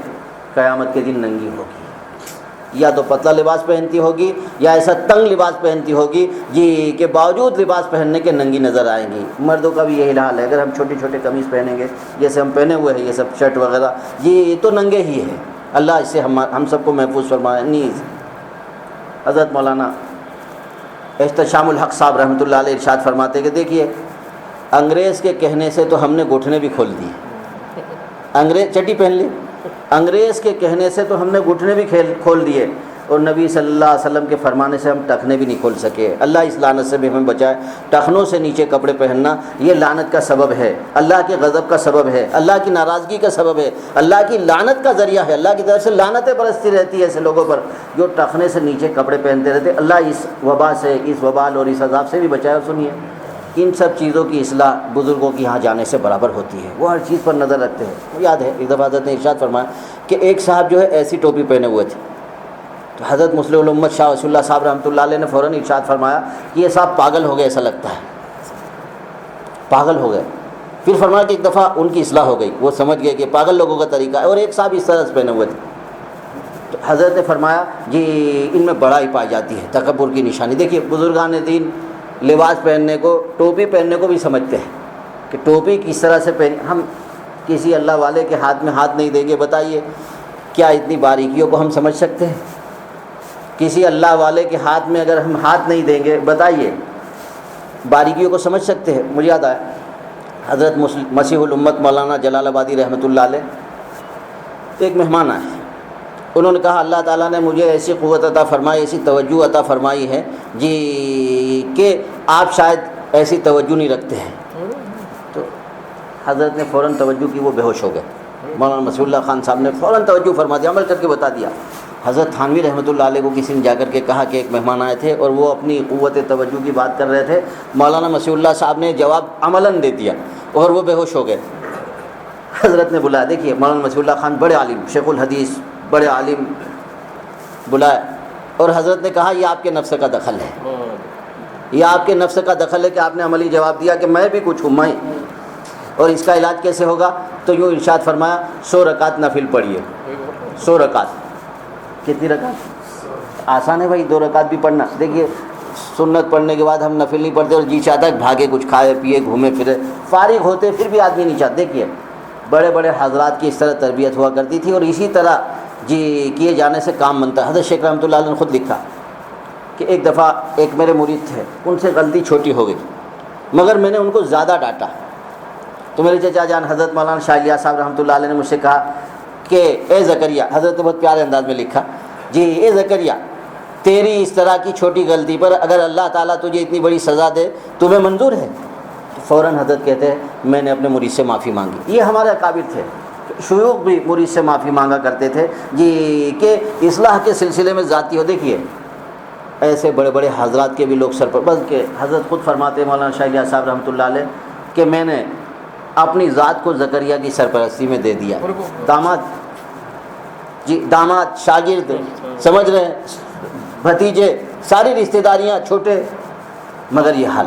قیامت کے دن ننگی ہوگی. یا تو پتلا لباس پہنتی ہوگی یا ایسا تنگ لباس پہنتی ہوگی جی کہ باوجود لباس پہننے کے ننگی نظر آئیں گی۔ مردوں کا بھی یہی حال ہے، اگر ہم چھوٹے چھوٹے قمیص پہنیں گے جیسے ہم پہنے ہوئے ہیں یہ سب شرٹ وغیرہ، یہ تو ننگے ہی ہے۔ اللہ اس سے ہم سب کو محفوظ فرمائے۔ نیز حضرت مولانا احتشام الحق صاحب رحمۃ اللہ علیہ ارشاد فرماتے کہ دیکھیے انگریز کے کہنے سے تو ہم نے گھٹنے بھی کھول دیے، انگریز چٹی پہن لی، انگریز کے کہنے سے تو ہم نے گھٹنے بھی کھول دیے، اور نبی صلی اللہ علیہ وسلم کے فرمانے سے ہم ٹخنے بھی نہیں کھول سکے۔ اللہ اس لعنت سے بھی ہمیں بچائے۔ ٹخنوں سے نیچے کپڑے پہننا یہ لعنت کا سبب ہے، اللہ کے غضب کا سبب ہے، اللہ کی ناراضگی کا سبب ہے، اللہ کی لعنت کا ذریعہ ہے۔ اللہ کی طرف سے لعنتیں برستی رہتی ہے ایسے لوگوں پر جو ٹخنے سے نیچے کپڑے پہنتے رہتے۔ اللہ اس وبا سے، اس وبال اور اس عذاب سے بھی بچائے۔ اور سنیے ان سب چیزوں کی اصلاح بزرگوں کی یہاں جانے سے برابر ہوتی ہے، وہ ہر چیز پر نظر رکھتے ہیں۔ یاد ہے ایک دفعہ حضرت نے ارشاد فرمایا کہ ایک صاحب جو ہے ایسی ٹوپی پہنے ہوئے تھے، تو حضرت مسلم الامت شاہ ولی اللہ صاحب رحمۃ اللہ علیہ نے فوراً ارشاد فرمایا کہ یہ صاحب پاگل ہو گئے، ایسا لگتا ہے پاگل ہو گئے۔ پھر فرمایا کہ ایک دفعہ ان کی اصلاح ہو گئی، وہ سمجھ گئے کہ پاگل لوگوں کا طریقہ ہے، اور ایک صاحب اس طرح سے پہنے ہوئے تھے۔ تو حضرت نے فرمایا جی ان میں بڑائی پائی جاتی ہے، تکبر کی نشانی۔ دیکھیے بزرگان دین لباس پہننے کو، ٹوپی پہننے کو بھی سمجھتے ہیں کہ ٹوپی کس طرح سے پہن، ہم کسی اللہ والے کے ہاتھ میں ہاتھ نہیں دیں گے، بتائیے کیا اتنی باریکیوں کو ہم سمجھ سکتے ہیں؟ کسی اللہ والے کے ہاتھ میں اگر ہم ہاتھ نہیں دیں گے، بتائیے باریکیوں کو سمجھ سکتے ہیں؟ مجھے یاد آیا حضرت مسیح الامت مولانا جلال آبادی رحمۃ اللہ علیہ ایک مہمان آئے، انہوں نے کہا اللہ تعالیٰ نے مجھے ایسی قوت عطا فرمائی، ایسی توجہ عطا فرمائی ہے جی کہ آپ شاید ایسی توجہ نہیں رکھتے ہیں۔ تو حضرت نے فوراً توجہ کی، وہ بے ہوش ہو گئے۔ مولانا مسیح اللہ خان صاحب نے فوراً توجہ فرما دیا، عمل کر کے بتا دیا۔ حضرت تھانوی رحمۃ اللہ علیہ کو کسی نے جا کر کے کہا کہ ایک مہمان آئے تھے اور وہ اپنی قوت توجہ کی بات کر رہے تھے، مولانا مسیح اللہ صاحب نے جواب عملاً دے دیا اور وہ بے ہوش ہو گئے۔ حضرت نے بلایا، دیکھیے مولانا مسیح اللہ خان بڑے عالم، شیخ الحدیث، بڑے عالم، بلایا اور حضرت نے کہا یہ آپ کے نفس کا دخل ہے، یہ آپ کے نفس کا دخل ہے کہ آپ نے عملی جواب دیا کہ میں بھی کچھ ہوں، میں، اور اس کا علاج کیسے ہوگا؟ تو یوں ارشاد فرمایا 100 رکعت نفل پڑھیے۔ 100 رکعت، کتنی رکعت؟ آسان ہے بھائی 2 رکعت بھی پڑھنا۔ دیکھیے سنت پڑھنے کے بعد ہم نفل نہیں پڑھتے اور جی چاہتا ہے بھاگے کچھ کھائے پیے گھومے پھرے، فارغ ہوتے پھر بھی آدمی نہیں چاہتا۔ دیکھیے بڑے بڑے حضرات کی اس طرح تربیت ہوا کرتی تھی اور اسی طرح جی کیے جانے سے کام بنتا ہے۔ حضرت شیخ رحمۃ اللہ علیہ نے خود لکھا کہ ایک دفعہ ایک میرے مرید تھے، ان سے غلطی چھوٹی ہو گئی مگر میں نے ان کو زیادہ ڈانٹا، تو میرے چچا جان حضرت مولانا شاہ الیاس صاحب رحمۃ اللہ علیہ نے مجھ سے کہا کہ اے زکریا، حضرت نے بہت پیارے انداز میں لکھا جی، اے زکریا تیری اس طرح کی چھوٹی غلطی پر اگر اللہ تعالیٰ تجھے اتنی بڑی سزا دے تمہیں منظور ہے؟ فوراً حضرت کہتے ہیں میں نے اپنے مرید سے معافی مانگی۔ یہ ہمارے اکابر تھے، شیوخ بھی مرید سے معافی مانگا کرتے تھے جی کہ اصلاح کے سلسلے میں ذاتی ہو۔ دیکھیے ایسے بڑے بڑے حضرات کے بھی لوگ سر پر، بلکہ حضرت خود فرماتے مولانا شاہ الیاس صاحب رحمۃ اللہ علیہ کہ میں نے اپنی ذات کو زکریا کی سرپرستی میں دے دیا۔ داماد جی، داماد، شاگرد، سمجھ رہے ہیں، بھتیجے، ساری رشتہ داریاں چھوٹے، مگر یہ حال،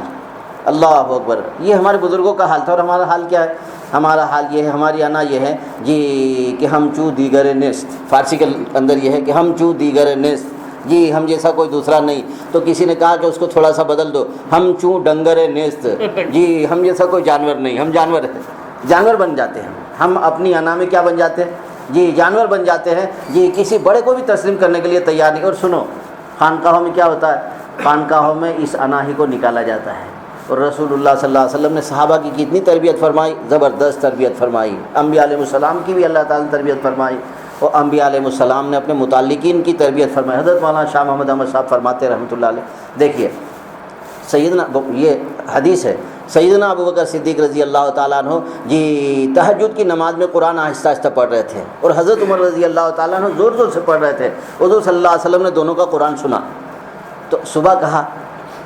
اللہ اکبر، یہ ہمارے بزرگوں کا حال تھا۔ اور ہمارا حال کیا ہے؟ ہمارا حال یہ ہے، ہماری انا یہ ہے جی کہ ہم چوں دیگر نیست، فارسی کے اندر یہ ہے کہ ہم چوں دیگر نیست، جی ہم جیسا کوئی دوسرا نہیں۔ تو کسی نے کہا کہ اس کو تھوڑا سا بدل دو، ہم چوں ڈنگر نیست، جی ہم جیسا کوئی جانور نہیں، ہم جانور ہیں، جانور بن جاتے ہیں ہم اپنی انا میں، کیا بن جاتے ہیں جی؟ جانور بن جاتے ہیں جی، کسی بڑے کو بھی تسلیم کرنے کے لیے تیار نہیں۔ اور سنو خانقاہوں میں کیا ہوتا ہے؟ خانقاہوں میں اس انا ہی کو نکالا جاتا ہے۔ اور رسول اللہ صلی اللہ علیہ وسلم نے صحابہ کی کتنی تربیت فرمائی، زبردست تربیت فرمائی۔ انبیاء علیہ السلام کی بھی اللہ تعالیٰ نے تربیت فرمائی، اور انبیاء علیہ السلام نے اپنے متعلقین کی تربیت فرمائی۔ حضرت مولانا شاہ محمد احمد صاحب فرماتے رحمۃ اللہ علیہ، دیکھیے سیدنا، یہ حدیث ہے، سیدنا ابو بکر صدیق رضی اللہ تعالیٰ عنہ جی تہجد کی نماز میں قرآن آہستہ آہستہ پڑھ رہے تھے، اور حضرت عمر رضی اللہ تعالیٰ عنہ زور زور سے پڑھ رہے تھے۔ حضور صلی اللہ علیہ وسلم نے دونوں کا قرآن سنا، تو صبح کہا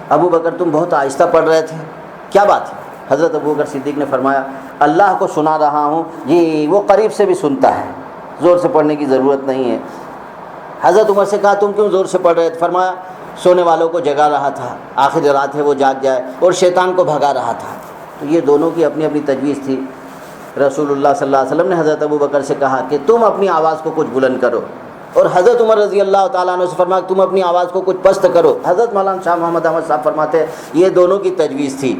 ابو بکر تم بہت آہستہ پڑھ رہے تھے، کیا بات ہے؟ حضرت ابو بکر صدیق نے فرمایا اللہ کو سنا رہا ہوں جی، وہ قریب سے بھی سنتا ہے، زور سے پڑھنے کی ضرورت نہیں ہے۔ حضرت عمر سے کہا تم کیوں زور سے پڑھ رہے تھے؟ فرمایا سونے والوں کو جگا رہا تھا، آخر رات ہے وہ جاگ جائے، اور شیطان کو بھگا رہا تھا۔ تو یہ دونوں کی اپنی اپنی تجویز تھی۔ رسول اللہ صلی اللہ علیہ وسلم نے حضرت ابو بکر سے کہا کہ تم اپنی آواز کو کچھ بلند کرو، اور حضرت عمر رضی اللہ تعالیٰ عنہ سے فرمایا تم اپنی آواز کو کچھ پست کرو. حضرت مولانا شاہ محمد احمد صاحب فرماتے ہیں یہ دونوں کی تجویز تھی.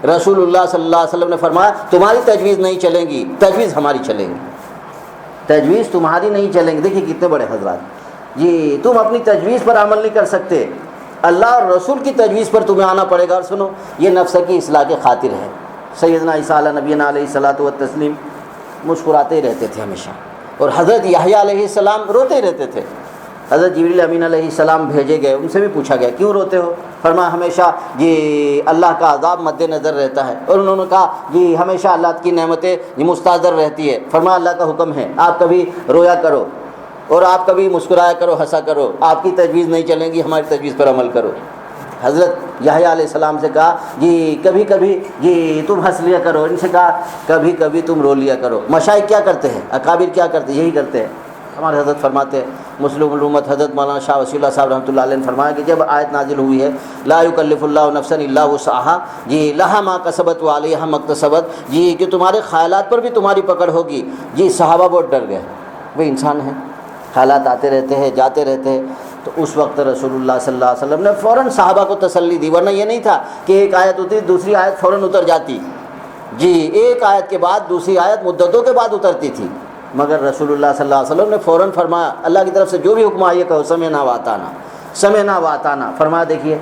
رسول اللہ صلی اللہ علیہ وسلم نے فرمایا تمہاری تجویز نہیں چلیں گی، تجویز ہماری چلیں گی، تجویز تمہاری نہیں چلیں گی. دیکھیے کتنے بڑے حضرات جی، تم اپنی تجویز پر عمل نہیں کر سکتے، اللہ اور رسول کی تجویز پر تمہیں آنا پڑے گا. اور سنو یہ نفس کی اصلاح کے خاطر ہے. سیدنا عیسیٰ علیہ نبینا علیہ الصلاۃ والتسلیم مسکراتے ہی رہتے تھے ہمیشہ، اور حضرت یحییٰ علیہ السلام روتے ہی رہتے تھے. حضرت جبریل امین علیہ السلام بھیجے گئے، ان سے بھی پوچھا گیا کیوں روتے ہو؟ فرمایا ہمیشہ جی اللہ کا عذاب مد نظر رہتا ہے. اور انہوں نے کہا جی ہمیشہ اللہ کی نعمتیں مستحضر رہتی ہے. فرمایا اللہ کا حکم ہے آپ کبھی رویا کرو اور آپ کبھی مسکرایا کرو، ہنسا کرو، آپ کی تجویز نہیں چلیں گی، ہماری تجویز پر عمل کرو. حضرت یحییٰ علیہ السلام سے کہا جی کبھی کبھی جی تم ہنس لیا کرو، ان سے کہا کبھی کبھی تم رو لیا کرو. مشائخ کیا کرتے ہیں، اکابر کیا کرتے ہیں، یہی کرتے ہیں. ہمارے حضرت فرماتے ہیں مسلم الامت حضرت مولانا شاہ ولی اللہ صاحب رحمۃ اللہ علیہ نے فرمایا کہ جب آیت نازل ہوئی ہے لا یکلف اللہ نفسا الا وسعها جی لها ما کسبت وعلیہا ما اکتسبت جی کہ تمہارے خیالات پر بھی تمہاری پکڑ ہوگی. جی صحابہ بہت ڈر گئے، وہ انسان ہیں، خیالات آتے رہتے ہیں جاتے رہتے ہیں. تو اس وقت رسول اللہ صلی اللہ علیہ وسلم نے فوراً صحابہ کو تسلی دی، ورنہ یہ نہیں تھا کہ ایک آیت ہوتی دوسری آیت فوراً اتر جاتی. جی ایک آیت کے بعد دوسری آیت مدتوں کے بعد اترتی تھی، مگر رسول اللہ صلی اللہ علیہ وسلم نے فوراً فرمایا اللہ کی طرف سے جو بھی حکم آئے کہو سمعنا واطعنا، سمعنا واطعنا. فرمایا دیکھیے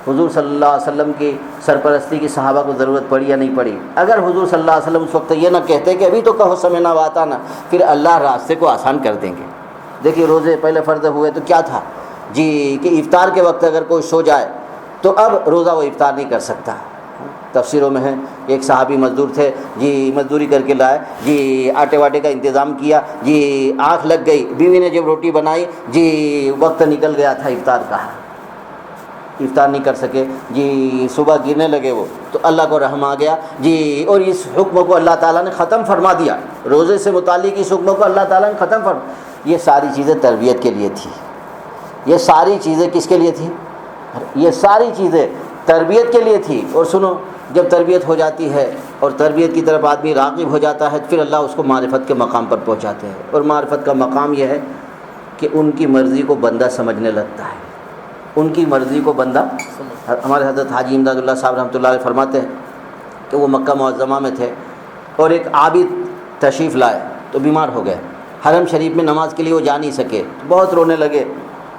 حضور صلی اللہ علیہ وسلم کی سرپرستی کی صحابہ کو ضرورت پڑی یا نہیں پڑی؟ اگر حضور صلی اللہ علیہ وسلم اس وقت یہ نہ کہتے کہ ابھی تو کہو سمعنا واطعنا، پھر اللہ راستے کو آسان کر دیں گے. دیکھیے روزے پہلے فرض ہوئے تو کیا تھا جی کہ افطار کے وقت اگر کوئی سو جائے تو اب روزہ وہ افطار نہیں کر سکتا. تفسیروں میں ہے ایک صحابی مزدور تھے جی مزدوری کر کے لائے جی آٹے واٹے کا انتظام کیا جی آنکھ لگ گئی، بیوی نے جب روٹی بنائی جی وقت نکل گیا تھا افطار کا، افطار نہیں کر سکے جی صبح گرنے لگے وہ، تو اللہ کو رحم آ گیا جی اور اس حکم کو اللہ تعالیٰ نے ختم فرما دیا. روزے سے متعلق اس حکم کو اللہ تعالیٰ نے ختم فرما. یہ ساری چیزیں تربیت کے لیے تھی، یہ ساری چیزیں کس کے لیے تھی؟ یہ ساری چیزیں تربیت کے لیے تھی. اور سنو جب تربیت ہو جاتی ہے اور تربیت کی طرف آدمی راغب ہو جاتا ہے پھر اللہ اس کو معرفت کے مقام پر پہنچاتے ہیں. اور معرفت کا مقام یہ ہے کہ ان کی مرضی کو بندہ سمجھنے لگتا ہے، ان کی مرضی کو بندہ. ہمارے حضرت حاجی امداد اللہ صاحب رحمۃ اللہ علیہ فرماتے ہیں کہ وہ مکہ معظمہ میں تھے اور ایک عابد تشریف لائے تو بیمار ہو گئے. حرم شریف میں نماز کے لیے وہ جا نہیں سکے، بہت رونے لگے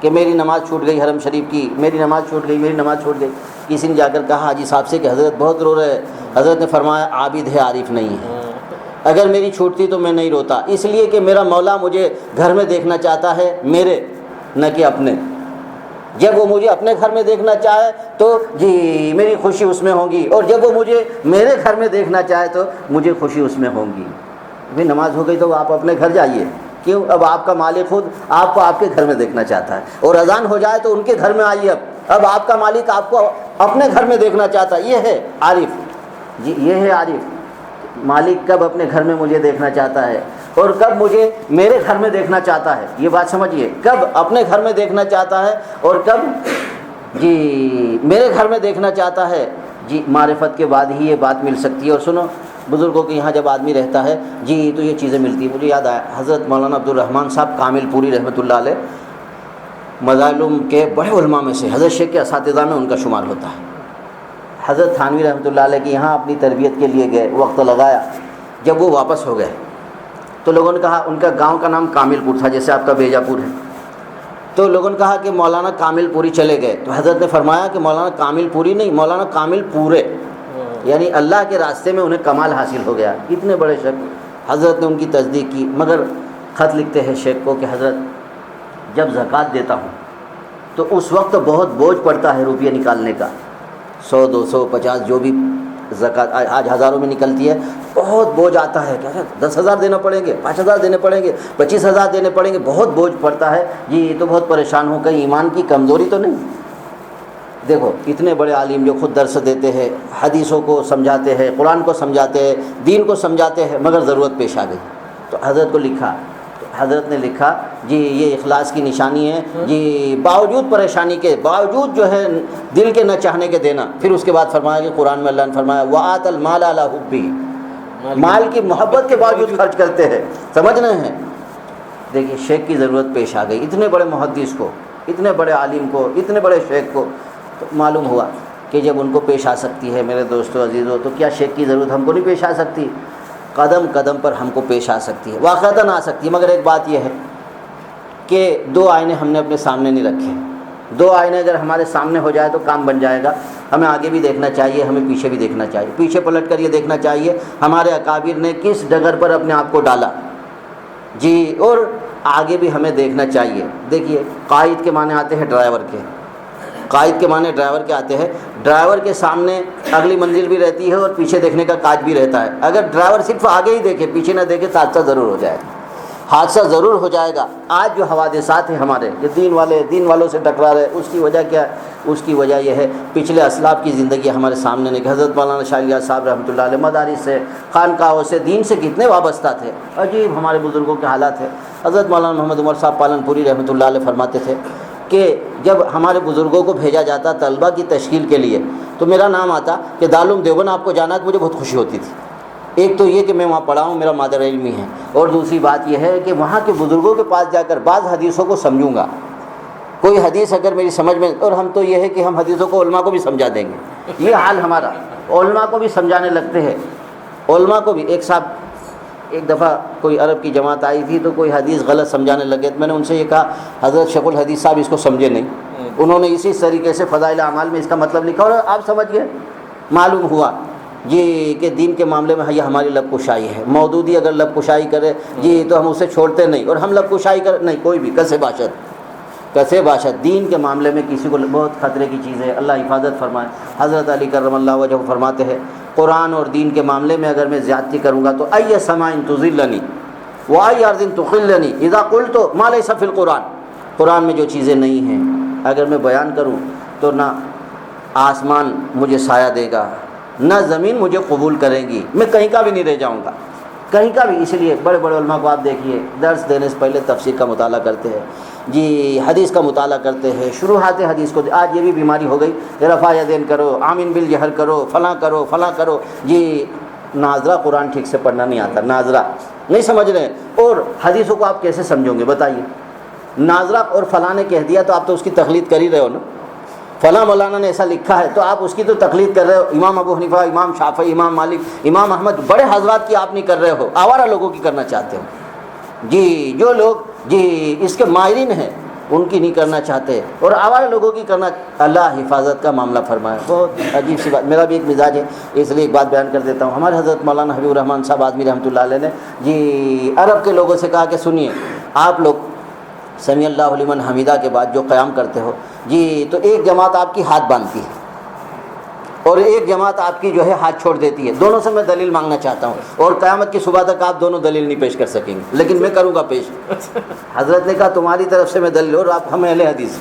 کہ میری نماز چھوٹ گئی حرم شریف کی، میری نماز چھوٹ گئی، میری نماز چھوٹ گئی. کسی نے جا کر کہا حاجی صاحب سے کہ حضرت بہت رو رہے ہیں. حضرت نے فرمایا عابد ہے عارف نہیں ہے، اگر میری چھوٹتی تو میں نہیں روتا، اس لیے کہ میرا مولا مجھے گھر میں دیکھنا چاہتا ہے میرے، نہ کہ اپنے. جب وہ مجھے اپنے گھر میں دیکھنا چاہے تو جی میری خوشی اس میں ہوگی، اور جب وہ مجھے میرے گھر میں دیکھنا چاہے تو مجھے خوشی اس میں ہوگی. بھی نماز ہو گئی تو آپ اپنے گھر جائیے، کیوں؟ اب آپ کا مالک خود آپ کو آپ کے گھر میں دیکھنا چاہتا ہے. اور اذان ہو جائے تو ان کے گھر میں آئیے. اب آپ کا مالک آپ کو اپنے گھر میں دیکھنا چاہتا ہے. یہ ہے عارف جی، یہ ہے عارف. مالک کب اپنے گھر میں مجھے دیکھنا چاہتا ہے اور کب مجھے میرے گھر میں دیکھنا چاہتا ہے. یہ بات سمجھیے، کب اپنے گھر میں دیکھنا چاہتا ہے اور کب جی میرے گھر میں دیکھنا چاہتا ہے. جی معرفت کے بعد ہی یہ بات مل سکتی ہے. اور سنو بزرگوں کے یہاں جب آدمی رہتا ہے جی تو یہ چیزیں ملتی ہیں. مجھے یاد آیا حضرت مولانا عبد الرحمن صاحب کامل پوری رحمۃ اللہ علیہ مظالم کے بڑے علماء میں سے، حضرت شیخ کے اساتذہ میں ان کا شمار ہوتا ہے. حضرت تھانوی رحمۃ اللہ علیہ کے یہاں اپنی تربیت کے لیے گئے، وقت لگایا. جب وہ واپس ہو گئے تو لوگوں نے کہا، ان کا گاؤں کا نام کامل پور تھا جیسے آپ کا بیجا پور ہے، تو لوگوں نے کہا کہ مولانا کامل پوری چلے گئے. تو حضرت نے فرمایا کہ مولانا کامل پوری نہیں، مولانا کامل پورے، یعنی اللہ کے راستے میں انہیں کمال حاصل ہو گیا. اتنے بڑے شیخ. حضرت نے ان کی تصدیق کی، مگر خط لکھتے ہیں شیخ کو کہ حضرت جب زکوٰۃ دیتا ہوں تو اس وقت بہت بوجھ پڑتا ہے روپیہ نکالنے کا، 100 200 50 جو بھی زکوٰۃ آج ہزاروں میں نکلتی ہے، بہت بوجھ آتا ہے. کیا 10,000 دینا پڑیں گے، 5,000 دینے پڑیں گے، 25,000 دینے پڑیں گے، بہت بوجھ پڑتا ہے. جی تو بہت پریشان ہوں، کہیں ایمان کی کمزوری تو نہیں. دیکھو اتنے بڑے عالم جو خود درس دیتے ہیں، حدیثوں کو سمجھاتے ہیں، قرآن کو سمجھاتے ہیں، دین کو سمجھاتے ہیں، مگر ضرورت پیش آ گئی تو حضرت کو لکھا. تو حضرت نے لکھا جی یہ اخلاص کی نشانی ہے جی، باوجود پریشانی کے، باوجود جو ہے دل کے نہ چاہنے کے دینا. پھر اس کے بعد فرمایا کہ قرآن میں اللہ نے فرمایا وَآتَ الْمَالَ عَلَىٰ حُبِّهِ، مال کی محبت کے باوجود خرچ کرتے ہیں. سمجھ رہے ہیں دیکھیے شیخ کی ضرورت پیش آ گئی، اتنے بڑے محدث کو، اتنے بڑے عالم کو، اتنے بڑے شیخ کو، تو معلوم ہوا کہ جب ان کو پیش آ سکتی ہے میرے دوستو عزیزو، تو کیا شیخ کی ضرورت ہم کو نہیں پیش آ سکتی؟ قدم قدم پر ہم کو پیش آ سکتی ہے، واقعتاً آ سکتی ہے۔ مگر ایک بات یہ ہے کہ 2 آئینے ہم نے اپنے سامنے نہیں رکھے۔ 2 آئینے اگر ہمارے سامنے ہو جائے تو کام بن جائے گا۔ ہمیں آگے بھی دیکھنا چاہیے، ہمیں پیچھے بھی دیکھنا چاہیے، پیچھے پلٹ کر یہ دیکھنا چاہیے ہمارے اکابر نے کس ڈگر پر اپنے آپ کو ڈالا جی، اور آگے بھی ہمیں دیکھنا چاہیے۔ دیکھیے قائد کے معنی آتے ہیں ڈرائیور کے، قائد کے معنی ڈرائیور کے آتے ہیں۔ ڈرائیور کے سامنے اگلی منزل بھی رہتی ہے اور پیچھے دیکھنے کا کاج بھی رہتا ہے۔ اگر ڈرائیور صرف آگے ہی دیکھے پیچھے نہ دیکھے تو حادثہ ضرور ہو جائے گا، حادثہ ضرور ہو جائے گا۔ آج جو حوادثات ہیں ہمارے، یہ دین والوں سے ٹکرا رہے، اس کی وجہ کیا ہے؟ اس کی وجہ یہ ہے پچھلے اسلاف کی زندگی ہمارے سامنے نہیں۔ حضرت مولانا شاہ الیاس صاحب رحمۃ اللہ علیہ مدارس سے، خانقاہوں سے، دین سے کتنے وابستہ تھے، عجیب ہمارے بزرگوں کے حالات ہیں۔ حضرت مولانا محمد عمر صاحب پالن پوری رحمۃ اللہ علیہ فرماتے تھے کہ جب ہمارے بزرگوں کو بھیجا جاتا طلبہ کی تشکیل کے لیے تو میرا نام آتا کہ دارالعلوم دیوبند آپ کو جانا ہے، تو مجھے بہت خوشی ہوتی تھی۔ ایک تو یہ کہ میں وہاں پڑھا ہوں، میرا مادر علمی ہے، اور دوسری بات یہ ہے کہ وہاں کے بزرگوں کے پاس جا کر بعض حدیثوں کو سمجھوں گا۔ کوئی حدیث اگر میری سمجھ میں، اور ہم تو یہ ہے کہ ہم حدیثوں کو علماء کو بھی سمجھا دیں گے، یہ حال ہمارا، علماء کو بھی سمجھانے لگتے ہیں، علماء کو بھی۔ ایک صاحب ایک دفعہ کوئی عرب کی جماعت آئی تھی تو کوئی حدیث غلط سمجھانے لگے، تو میں نے ان سے یہ کہا حضرت شیخ الحدیث صاحب اس کو سمجھے نہیں، انہوں نے اسی طریقے سے فضائل اعمال میں اس کا مطلب لکھا اور آپ سمجھ گئے۔ معلوم ہوا جی کہ دین کے معاملے میں یہ ہماری لب کشائی ہے۔ مودودی اگر لب کشائی کرے جی تو ہم اسے چھوڑتے نہیں، اور ہم لب کشائی کر نہیں، کوئی بھی کسے باشد دین کے معاملے میں کسی کو بہت خطرے کی چیز ہے، اللہ حفاظت فرمائے۔ حضرت علی کرم اللہ وجہہ فرماتے ہیں قرآن اور دین کے معاملے میں اگر میں زیادتی کروں گا تو ای سماء تظلنی و ای ارض تخلنی اذا قلت ما لیس فی القرآن، قرآن میں جو چیزیں نہیں ہیں اگر میں بیان کروں تو نہ آسمان مجھے سایہ دے گا، نہ زمین مجھے قبول کرے گی، میں کہیں کا بھی نہیں رہ جاؤں گا، کہیں کا بھی۔ اس لیے بڑے بڑے علماء کو آپ دیکھیے درس دینے سے پہلے تفسیر کا مطالعہ کرتے ہیں جی، حدیث کا مطالعہ کرتے ہیں، شروحات حدیث کو۔ آج یہ بھی بیماری ہو گئی، رفع یدین کرو، آمین بالجہر کرو، فلاں کرو جی، ناظرہ قرآن ٹھیک سے پڑھنا نہیں آتا، ناظرہ نہیں سمجھ رہے ہیں، اور حدیثوں کو آپ کیسے سمجھو گے بتائیے؟ ناظرہ اور فلاں نے کہہ دیا تو آپ تو اس کی تقلید کر ہی رہے ہو نا، فلاں مولانا نے ایسا لکھا ہے تو آپ اس کی تو تقلید کر رہے ہو۔ امام ابو حنیفہ، امام شافعی، امام مالک، امام احمد، بڑے حضرات کی آپ نہیں کر رہے ہو، آوارہ لوگوں کی کرنا چاہتے ہو جی۔ جو لوگ جی اس کے ماہرین ہیں ان کی نہیں کرنا چاہتے، اور آوارہ لوگوں کی کرنا۔ اللہ حفاظت کا معاملہ فرمائے۔ بہت عجیب سی بات، میرا بھی ایک مزاج ہے اس لیے ایک بات بیان کر دیتا ہوں۔ ہمارے حضرت مولانا حبیب الرحمن صاحب آدمی رحمۃ اللہ علیہ نے جی عرب کے لوگوں سے کہا کہ سنیے آپ لوگ سمیع اللہ لمن حمیدہ کے بعد جو قیام کرتے ہو جی، تو ایک جماعت آپ کی ہاتھ باندھتی ہے اور ایک جماعت آپ کی جو ہے ہاتھ چھوڑ دیتی ہے، دونوں سے میں دلیل مانگنا چاہتا ہوں، اور قیامت کی صبح تک آپ دونوں دلیل نہیں پیش کر سکیں گے، لیکن میں کروں گا پیش۔ حضرت نے کہا تمہاری طرف سے میں دلیل، اور آپ ہمیں اہل حدیث۔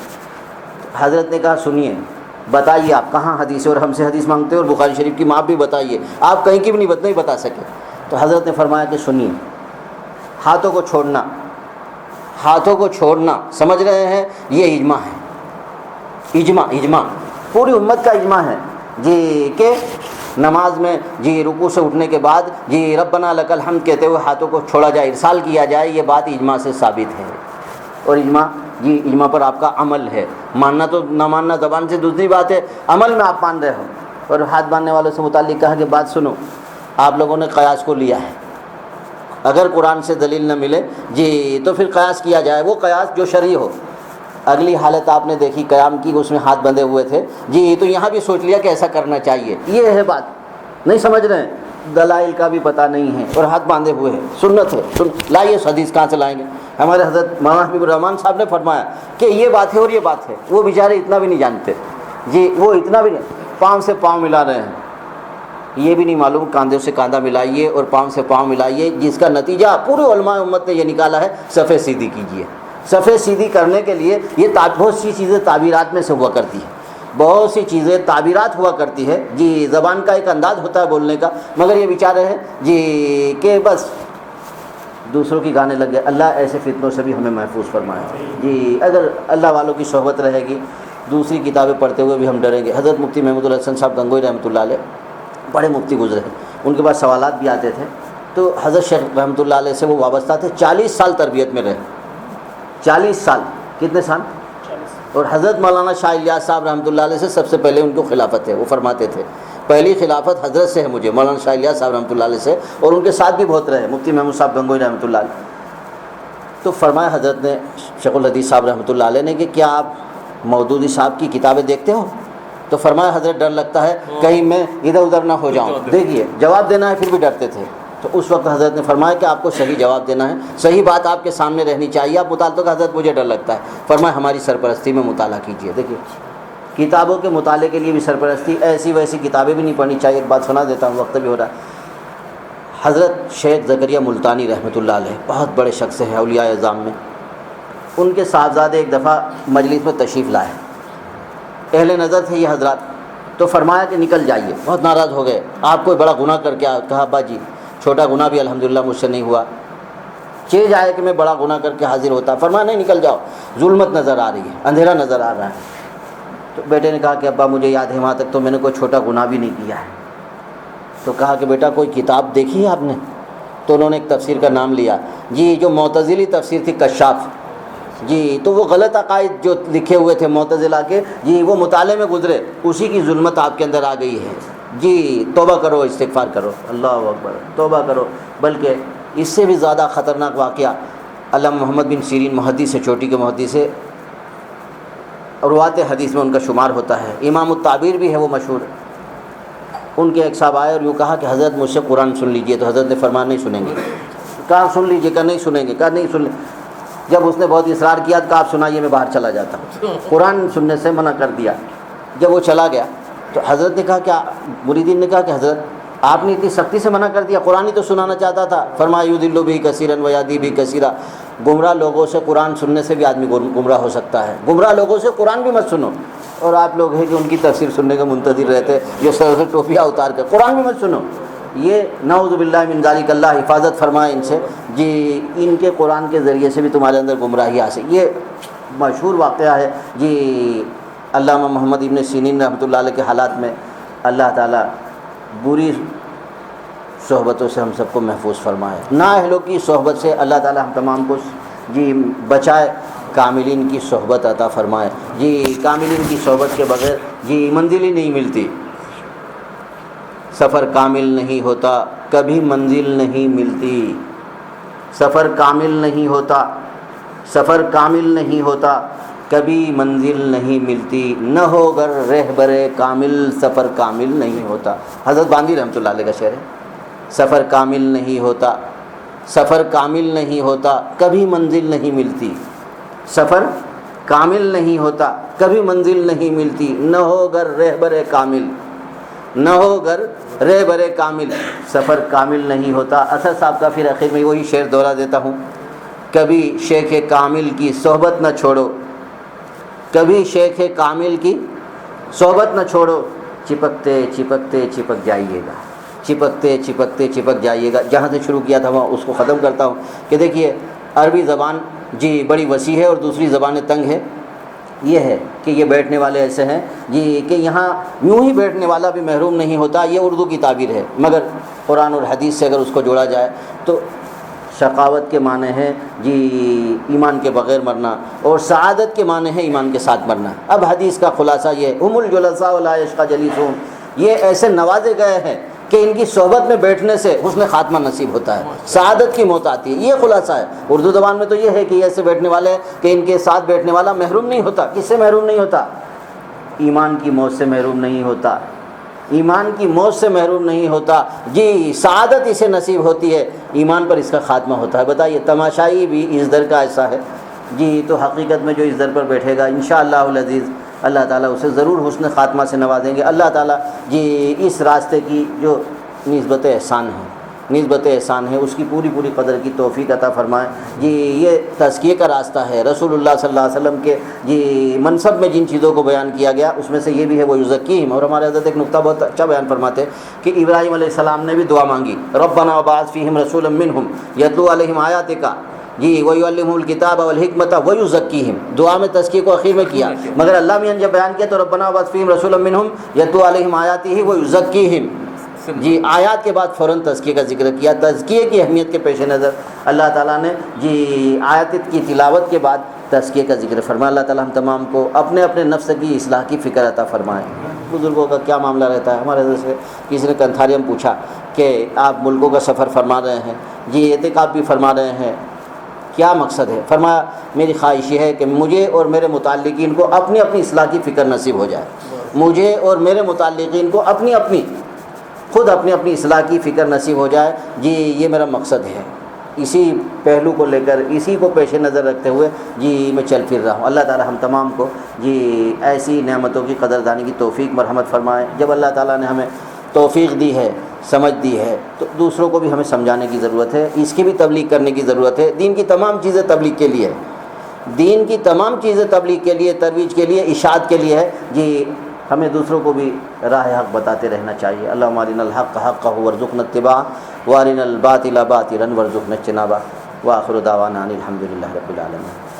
حضرت نے کہا سنیے بتائیے آپ کہاں حدیث ہے، اور ہم سے حدیث مانگتے ہو، اور بخاری شریف کی ماپ بھی بتائیے، آپ کہیں کی بھی نہیں بتا سکے۔ تو حضرت نے فرمایا کہ سنیے ہاتھوں کو چھوڑنا سمجھ رہے ہیں، یہ اجماع ہے، اجماع پوری امت کا اجماع ہے جی، کہ نماز میں جی رکوع سے اٹھنے کے بعد جی ربنا لک الحمد کہتے ہوئے ہاتھوں کو چھوڑا جائے، ارسال کیا جائے، یہ بات اجماع سے ثابت ہے۔ اور اجماع پر آپ کا عمل ہے، ماننا تو نہ ماننا زبان سے دوسری بات ہے، عمل میں آپ مان رہے ہو۔ اور ہاتھ باندھنے والوں سے متعلق کہا کہ بات سنو، آپ لوگوں نے قیاس کو لیا ہے، اگر قرآن سے دلیل نہ ملے جی تو پھر قیاس کیا جائے، وہ قیاس جو شرعی ہو۔ اگلی حالت آپ نے دیکھی قیام کی، اس میں ہاتھ بندھے ہوئے تھے جی، تو یہاں بھی سوچ لیا کہ ایسا کرنا چاہیے، یہ ہے بات، نہیں سمجھ رہے ہیں، دلائل کا بھی پتہ نہیں ہے اور ہاتھ باندھے ہوئے ہیں، سنت ہے، لائیے حدیث کہاں سے لائیں گے؟ ہمارے حضرت مولانا حبیب الرحمن صاحب نے فرمایا کہ یہ بات ہے اور یہ بات ہے، وہ بیچارے اتنا بھی نہیں جانتے جی، وہ اتنا بھی نہیں، پاؤں سے پاؤں ملا رہے ہیں، یہ بھی نہیں معلوم کاندھے سے کاندھا ملائیے اور پاؤں سے پاؤں ملائیے، جس کا نتیجہ پورے علماء امت نے یہ نکالا ہے صفیں سیدھی کیجیے۔ صفیں سیدھی کرنے کے لیے یہ بہت سی چیزیں تعبیرات میں سے ہوا کرتی ہے، بہت سی چیزیں تعبیرات ہوا کرتی ہے جی، زبان کا ایک انداز ہوتا ہے بولنے کا، مگر یہ بیچارے ہیں جی کہ بس دوسروں کی گانے لگ گئے۔ اللہ ایسے فتنوں سے بھی ہمیں محفوظ فرمائے جی۔ اگر اللہ والوں کی صحبت رہے گی، دوسری کتابیں پڑھتے ہوئے بھی ہم ڈریں گے۔ حضرت مفتی محمود الحسن صاحب گنگوئی رحمۃ اللہ علیہ بڑے مفتی گزرے ہیں، ان کے پاس سوالات بھی آتے تھے، تو حضرت شیخ رحمۃ اللہ علیہ سے وہ وابستہ تھے، 40 سال تربیت میں رہے، 40 سال. کتنے سال؟ اور حضرت مولانا شاہ الیاس صاحب رحمۃ اللہ علیہ سے سب سے پہلے ان کو خلافت ہے. وہ فرماتے تھے پہلی خلافت حضرت سے ہے مجھے، مولانا شاہ الیاس صاحب رحمۃ اللہ علیہ سے، اور ان کے ساتھ بھی بہت رہے مفتی محمود صاحب گنگوئی رحمۃ اللہ علیہ. تو فرمایا حضرت نے شیخ الحدیث صاحب رحمۃ اللہ علیہ نے کہ کیا آپ مودودی صاحب کی کتابیں دیکھتے ہو؟ تو فرمایا حضرت ڈر لگتا ہے کہیں میں ادھر ادھر نہ ہو جاؤں. دیکھیے جواب دینا ہے پھر بھی ڈرتے تھے. تو اس وقت حضرت نے فرمایا کہ آپ کو صحیح جواب دینا ہے، صحیح بات آپ کے سامنے رہنی چاہیے. آپ مطالعہ کا حضرت مجھے ڈر لگتا ہے. فرمایا ہماری سرپرستی میں مطالعہ کیجیے. دیکھیے کتابوں کے مطالعے کے لیے بھی سرپرستی، ایسی ویسی کتابیں بھی نہیں پڑھنی چاہیے. ایک بات سنا دیتا ہوں، وقت بھی ہو رہا ہے. حضرت شیخ زکریا ملتانی رحمۃ اللہ علیہ بہت بڑے شخص ہیں اولیاء اعظام میں. ان کے صاحبزادے ایک دفعہ مجلس میں تشریف لائے، اہل نظر تھے یہ حضرات. تو فرمایا کہ نکل جائیے. بہت ناراض ہو گئے، آپ کوئی بڑا گناہ کر کے کہا ابا جی چھوٹا گناہ بھی الحمدللہ مجھ سے نہیں ہوا، چیز آئے کہ میں بڑا گناہ کر کے حاضر ہوتا. فرمایا نہیں نکل جاؤ، ظلمت نظر آ رہی ہے، اندھیرا نظر آ رہا ہے. تو بیٹے نے کہا کہ ابا مجھے یاد ہے وہاں تک تو میں نے کوئی چھوٹا گناہ بھی نہیں کیا ہے. تو کہا کہ بیٹا کوئی کتاب دیکھی ہے آپ نے؟ تو انہوں نے ایک تفسیر کا نام لیا جی، جو معتزلی تفسیر تھی کشاف جی. تو وہ غلط عقائد جو لکھے ہوئے تھے معتزلہ کے جی، وہ مطالعے میں گزرے، اسی کی ظلمت آپ کے اندر آ گئی ہے جی. توبہ کرو، استغفار کرو. اللہ اکبر، توبہ کرو. بلکہ اس سے بھی زیادہ خطرناک واقعہ علامہ محمد بن سیرین محدث ہے، چوٹی کے محدث ہے، روات حدیث میں ان کا شمار ہوتا ہے. امام التعبیر بھی ہے وہ مشہور. ان کے ایک صاحب آئے اور یوں کہا کہ حضرت مجھ سے قرآن سن لیجئے. تو حضرت نے فرمایا نہیں سنیں گے. کہا سن لیجئے، کہا نہیں سنیں گے. کہا نہیں سن. جب اس نے بہت اصرار کیا تو کہا آپ سنائیے میں باہر چلا جاتا ہوں. قرآن سننے سے منع کر دیا. جب وہ چلا گیا تو حضرت نے کہا کہ مریدین نے کہا کہ حضرت آپ نے اتنی سختی سے منع کر دیا، قرآن ہی تو سنانا چاہتا تھا. فرمایا یضل بھی کثیرا ویہدی بھی کثیرا. گمراہ لوگوں سے قرآن سننے سے بھی آدمی گمراہ ہو سکتا ہے. گمراہ لوگوں سے قرآن بھی مت سنو. اور آپ لوگ ہیں کہ ان کی تفسیر سننے کے منتظر رہتے، جو سر سے ٹوپیاں اتار کر قرآن بھی مت سنو. یہ نعوذ باللہ من ذالک، اللہ حفاظت فرمائے ان سے جی. ان کے قرآن کے ذریعے سے بھی تمہارے اندر گمراہی آ سکتی. یہ مشہور واقعہ ہے جی. علامہ محمد ابن سیرین رحمۃ اللہ علیہ کے حالات میں اللہ تعالیٰ بری صحبتوں سے ہم سب کو محفوظ فرمائے. نااہلوں کی صحبت سے اللہ تعالیٰ ہم تمام کو جی بچائے، کاملین کی صحبت عطا فرمائے جی. کاملین کی صحبت کے بغیر جی منزل ہی نہیں ملتی. سفر کامل نہیں ہوتا کبھی منزل نہیں ملتی. سفر کامل نہیں ہوتا، سفر کامل نہیں ہوتا کبھی منزل نہیں ملتی. نہ ہو گر رہبر کامل سفر کامل نہیں ہوتا. حضرت باندی رحمۃ اللہ علیہ کا شعر ہے. سفر کامل نہیں ہوتا، سفر کامل نہیں ہوتا کبھی منزل نہیں ملتی. سفر کامل نہیں ہوتا کبھی منزل نہیں ملتی. نہ ہو گر رہبر کامل، نہ ہو گر رہبر کامل سفر کامل نہیں ہوتا. اسد صاحب کا پھر آخر میں وہی شعر دوہرا دیتا ہوں. کبھی شیخ کامل کی صحبت نہ چھوڑو، کبھی شیخ کامل کی صحبت نہ چھوڑو. چپکتے چپکتے چپک جائیے گا، چپکتے چپکتے چپک جائیے گا. جہاں سے شروع کیا تھا وہاں اس کو ختم کرتا ہوں کہ دیکھیے عربی زبان جی بڑی وسیع ہے اور دوسری زبانیں تنگ ہے. یہ ہے کہ یہ بیٹھنے والے ایسے ہیں جی کہ یہاں یوں ہی بیٹھنے والا بھی محروم نہیں ہوتا. یہ اردو کی تعبیر ہے، مگر قرآن اور حدیث سے اگر اس کو جوڑا جائے تو شقاوت کے معنی ہے جی ایمان کے بغیر مرنا، اور سعادت کے معنی ہے ایمان کے ساتھ مرنا. اب حدیث کا خلاصہ یہ ہم الجلساء لا یشقى جلیسهم، یہ ایسے نوازے گئے ہیں کہ ان کی صحبت میں بیٹھنے سے حسن خاتمہ نصیب ہوتا ہے، سعادت کی موت آتی ہے. یہ خلاصہ ہے. اردو زبان میں تو یہ ہے کہ ایسے بیٹھنے والے کہ ان کے ساتھ بیٹھنے والا محروم نہیں ہوتا. کس سے محروم نہیں ہوتا؟ ایمان کی موت سے محروم نہیں ہوتا. ایمان کی موت سے محروم نہیں ہوتا جی. سعادت اسے نصیب ہوتی ہے، ایمان پر اس کا خاتمہ ہوتا ہے. بتائیے تماشائی بھی اس در کا ایسا ہے جی. تو حقیقت میں جو اس در پر بیٹھے گا انشاءاللہ العزیز اللہ تعالیٰ اسے ضرور حسن خاتمہ سے نوازیں گے. اللہ تعالیٰ جی اس راستے کی جو نسبت احسان ہے اس کی پوری قدر کی توفیق عطا فرمائے جی. یہ تزکیے کا راستہ ہے. رسول اللہ صلی اللہ علیہ وسلم کے جی منصب میں جن چیزوں کو بیان کیا گیا اس میں سے یہ بھی ہے وہ یزکیہم. اور ہمارے حضرت ایک نقطہ بہت اچھا بیان فرماتے ہیں کہ ابراہیم علیہ السلام نے بھی دعا مانگی، ربنا وبعث فیہم رسولا منہم یتلو علیہم آیاتک جی ویعلمہم الکتاب والحکمۃ ویزکیہم. دعا میں تزکیے کو اخیر میں کیا، مگر اللہ میاں نے جب بیان کیا تو ربنا وبعث فیہم رسولا منہم یتلو علیہم آیاتہ ویزکیہم. جی آیات کے بعد فوراً تزکیے کا ذکر کیا. تزکیے کی اہمیت کے پیش نظر اللہ تعالیٰ نے جی آیات کی تلاوت کے بعد تزکیے کا ذکر فرمایا. اللہ تعالیٰ ہم تمام کو اپنے اپنے نفس کی اصلاح کی فکر عطا فرمائے. بزرگوں کا کیا معاملہ رہتا ہے. ہمارے حضرت سے کسی نے کنتھاریہ میں پوچھا کہ آپ ملکوں کا سفر فرما رہے ہیں جی اعتکاف بھی فرما رہے ہیں, کیا مقصد ہے؟ فرمایا میری خواہش یہ ہے کہ مجھے اور میرے متعلقین کو اپنی اپنی اصلاح کی فکر نصیب ہو جائے. مجھے اور میرے متعلقین کو اپنی اپنی اصلاح کی فکر نصیب ہو جائے. جی یہ میرا مقصد ہے. اسی پہلو کو لے کر اسی کو پیش نظر رکھتے ہوئے جی میں چل پھر رہا ہوں. اللہ تعالی ہم تمام کو جی ایسی نعمتوں کی قدردانی کی توفیق مرحمت فرمائے. جب اللہ تعالیٰ نے ہمیں توفیق دی ہے, سمجھ دی ہے, تو دوسروں کو بھی ہمیں سمجھانے کی ضرورت ہے, اس کی بھی تبلیغ کرنے کی ضرورت ہے. دین کی تمام چیزیں تبلیغ کے لیے, دین کی تمام چیزیں تبلیغ کے لیے, ترویج کے لیے, اشاعت کے لیے ہے. جی ہمیں دوسروں کو بھی راہ حق بتاتے رہنا چاہیے. اللہم ارنا الحق حقا وارزقنا اتباعہ وارنا الباطل باطلا وارزقنا اجتنابہ. وآخر دعوانا ان الحمد للہ رب العالمین.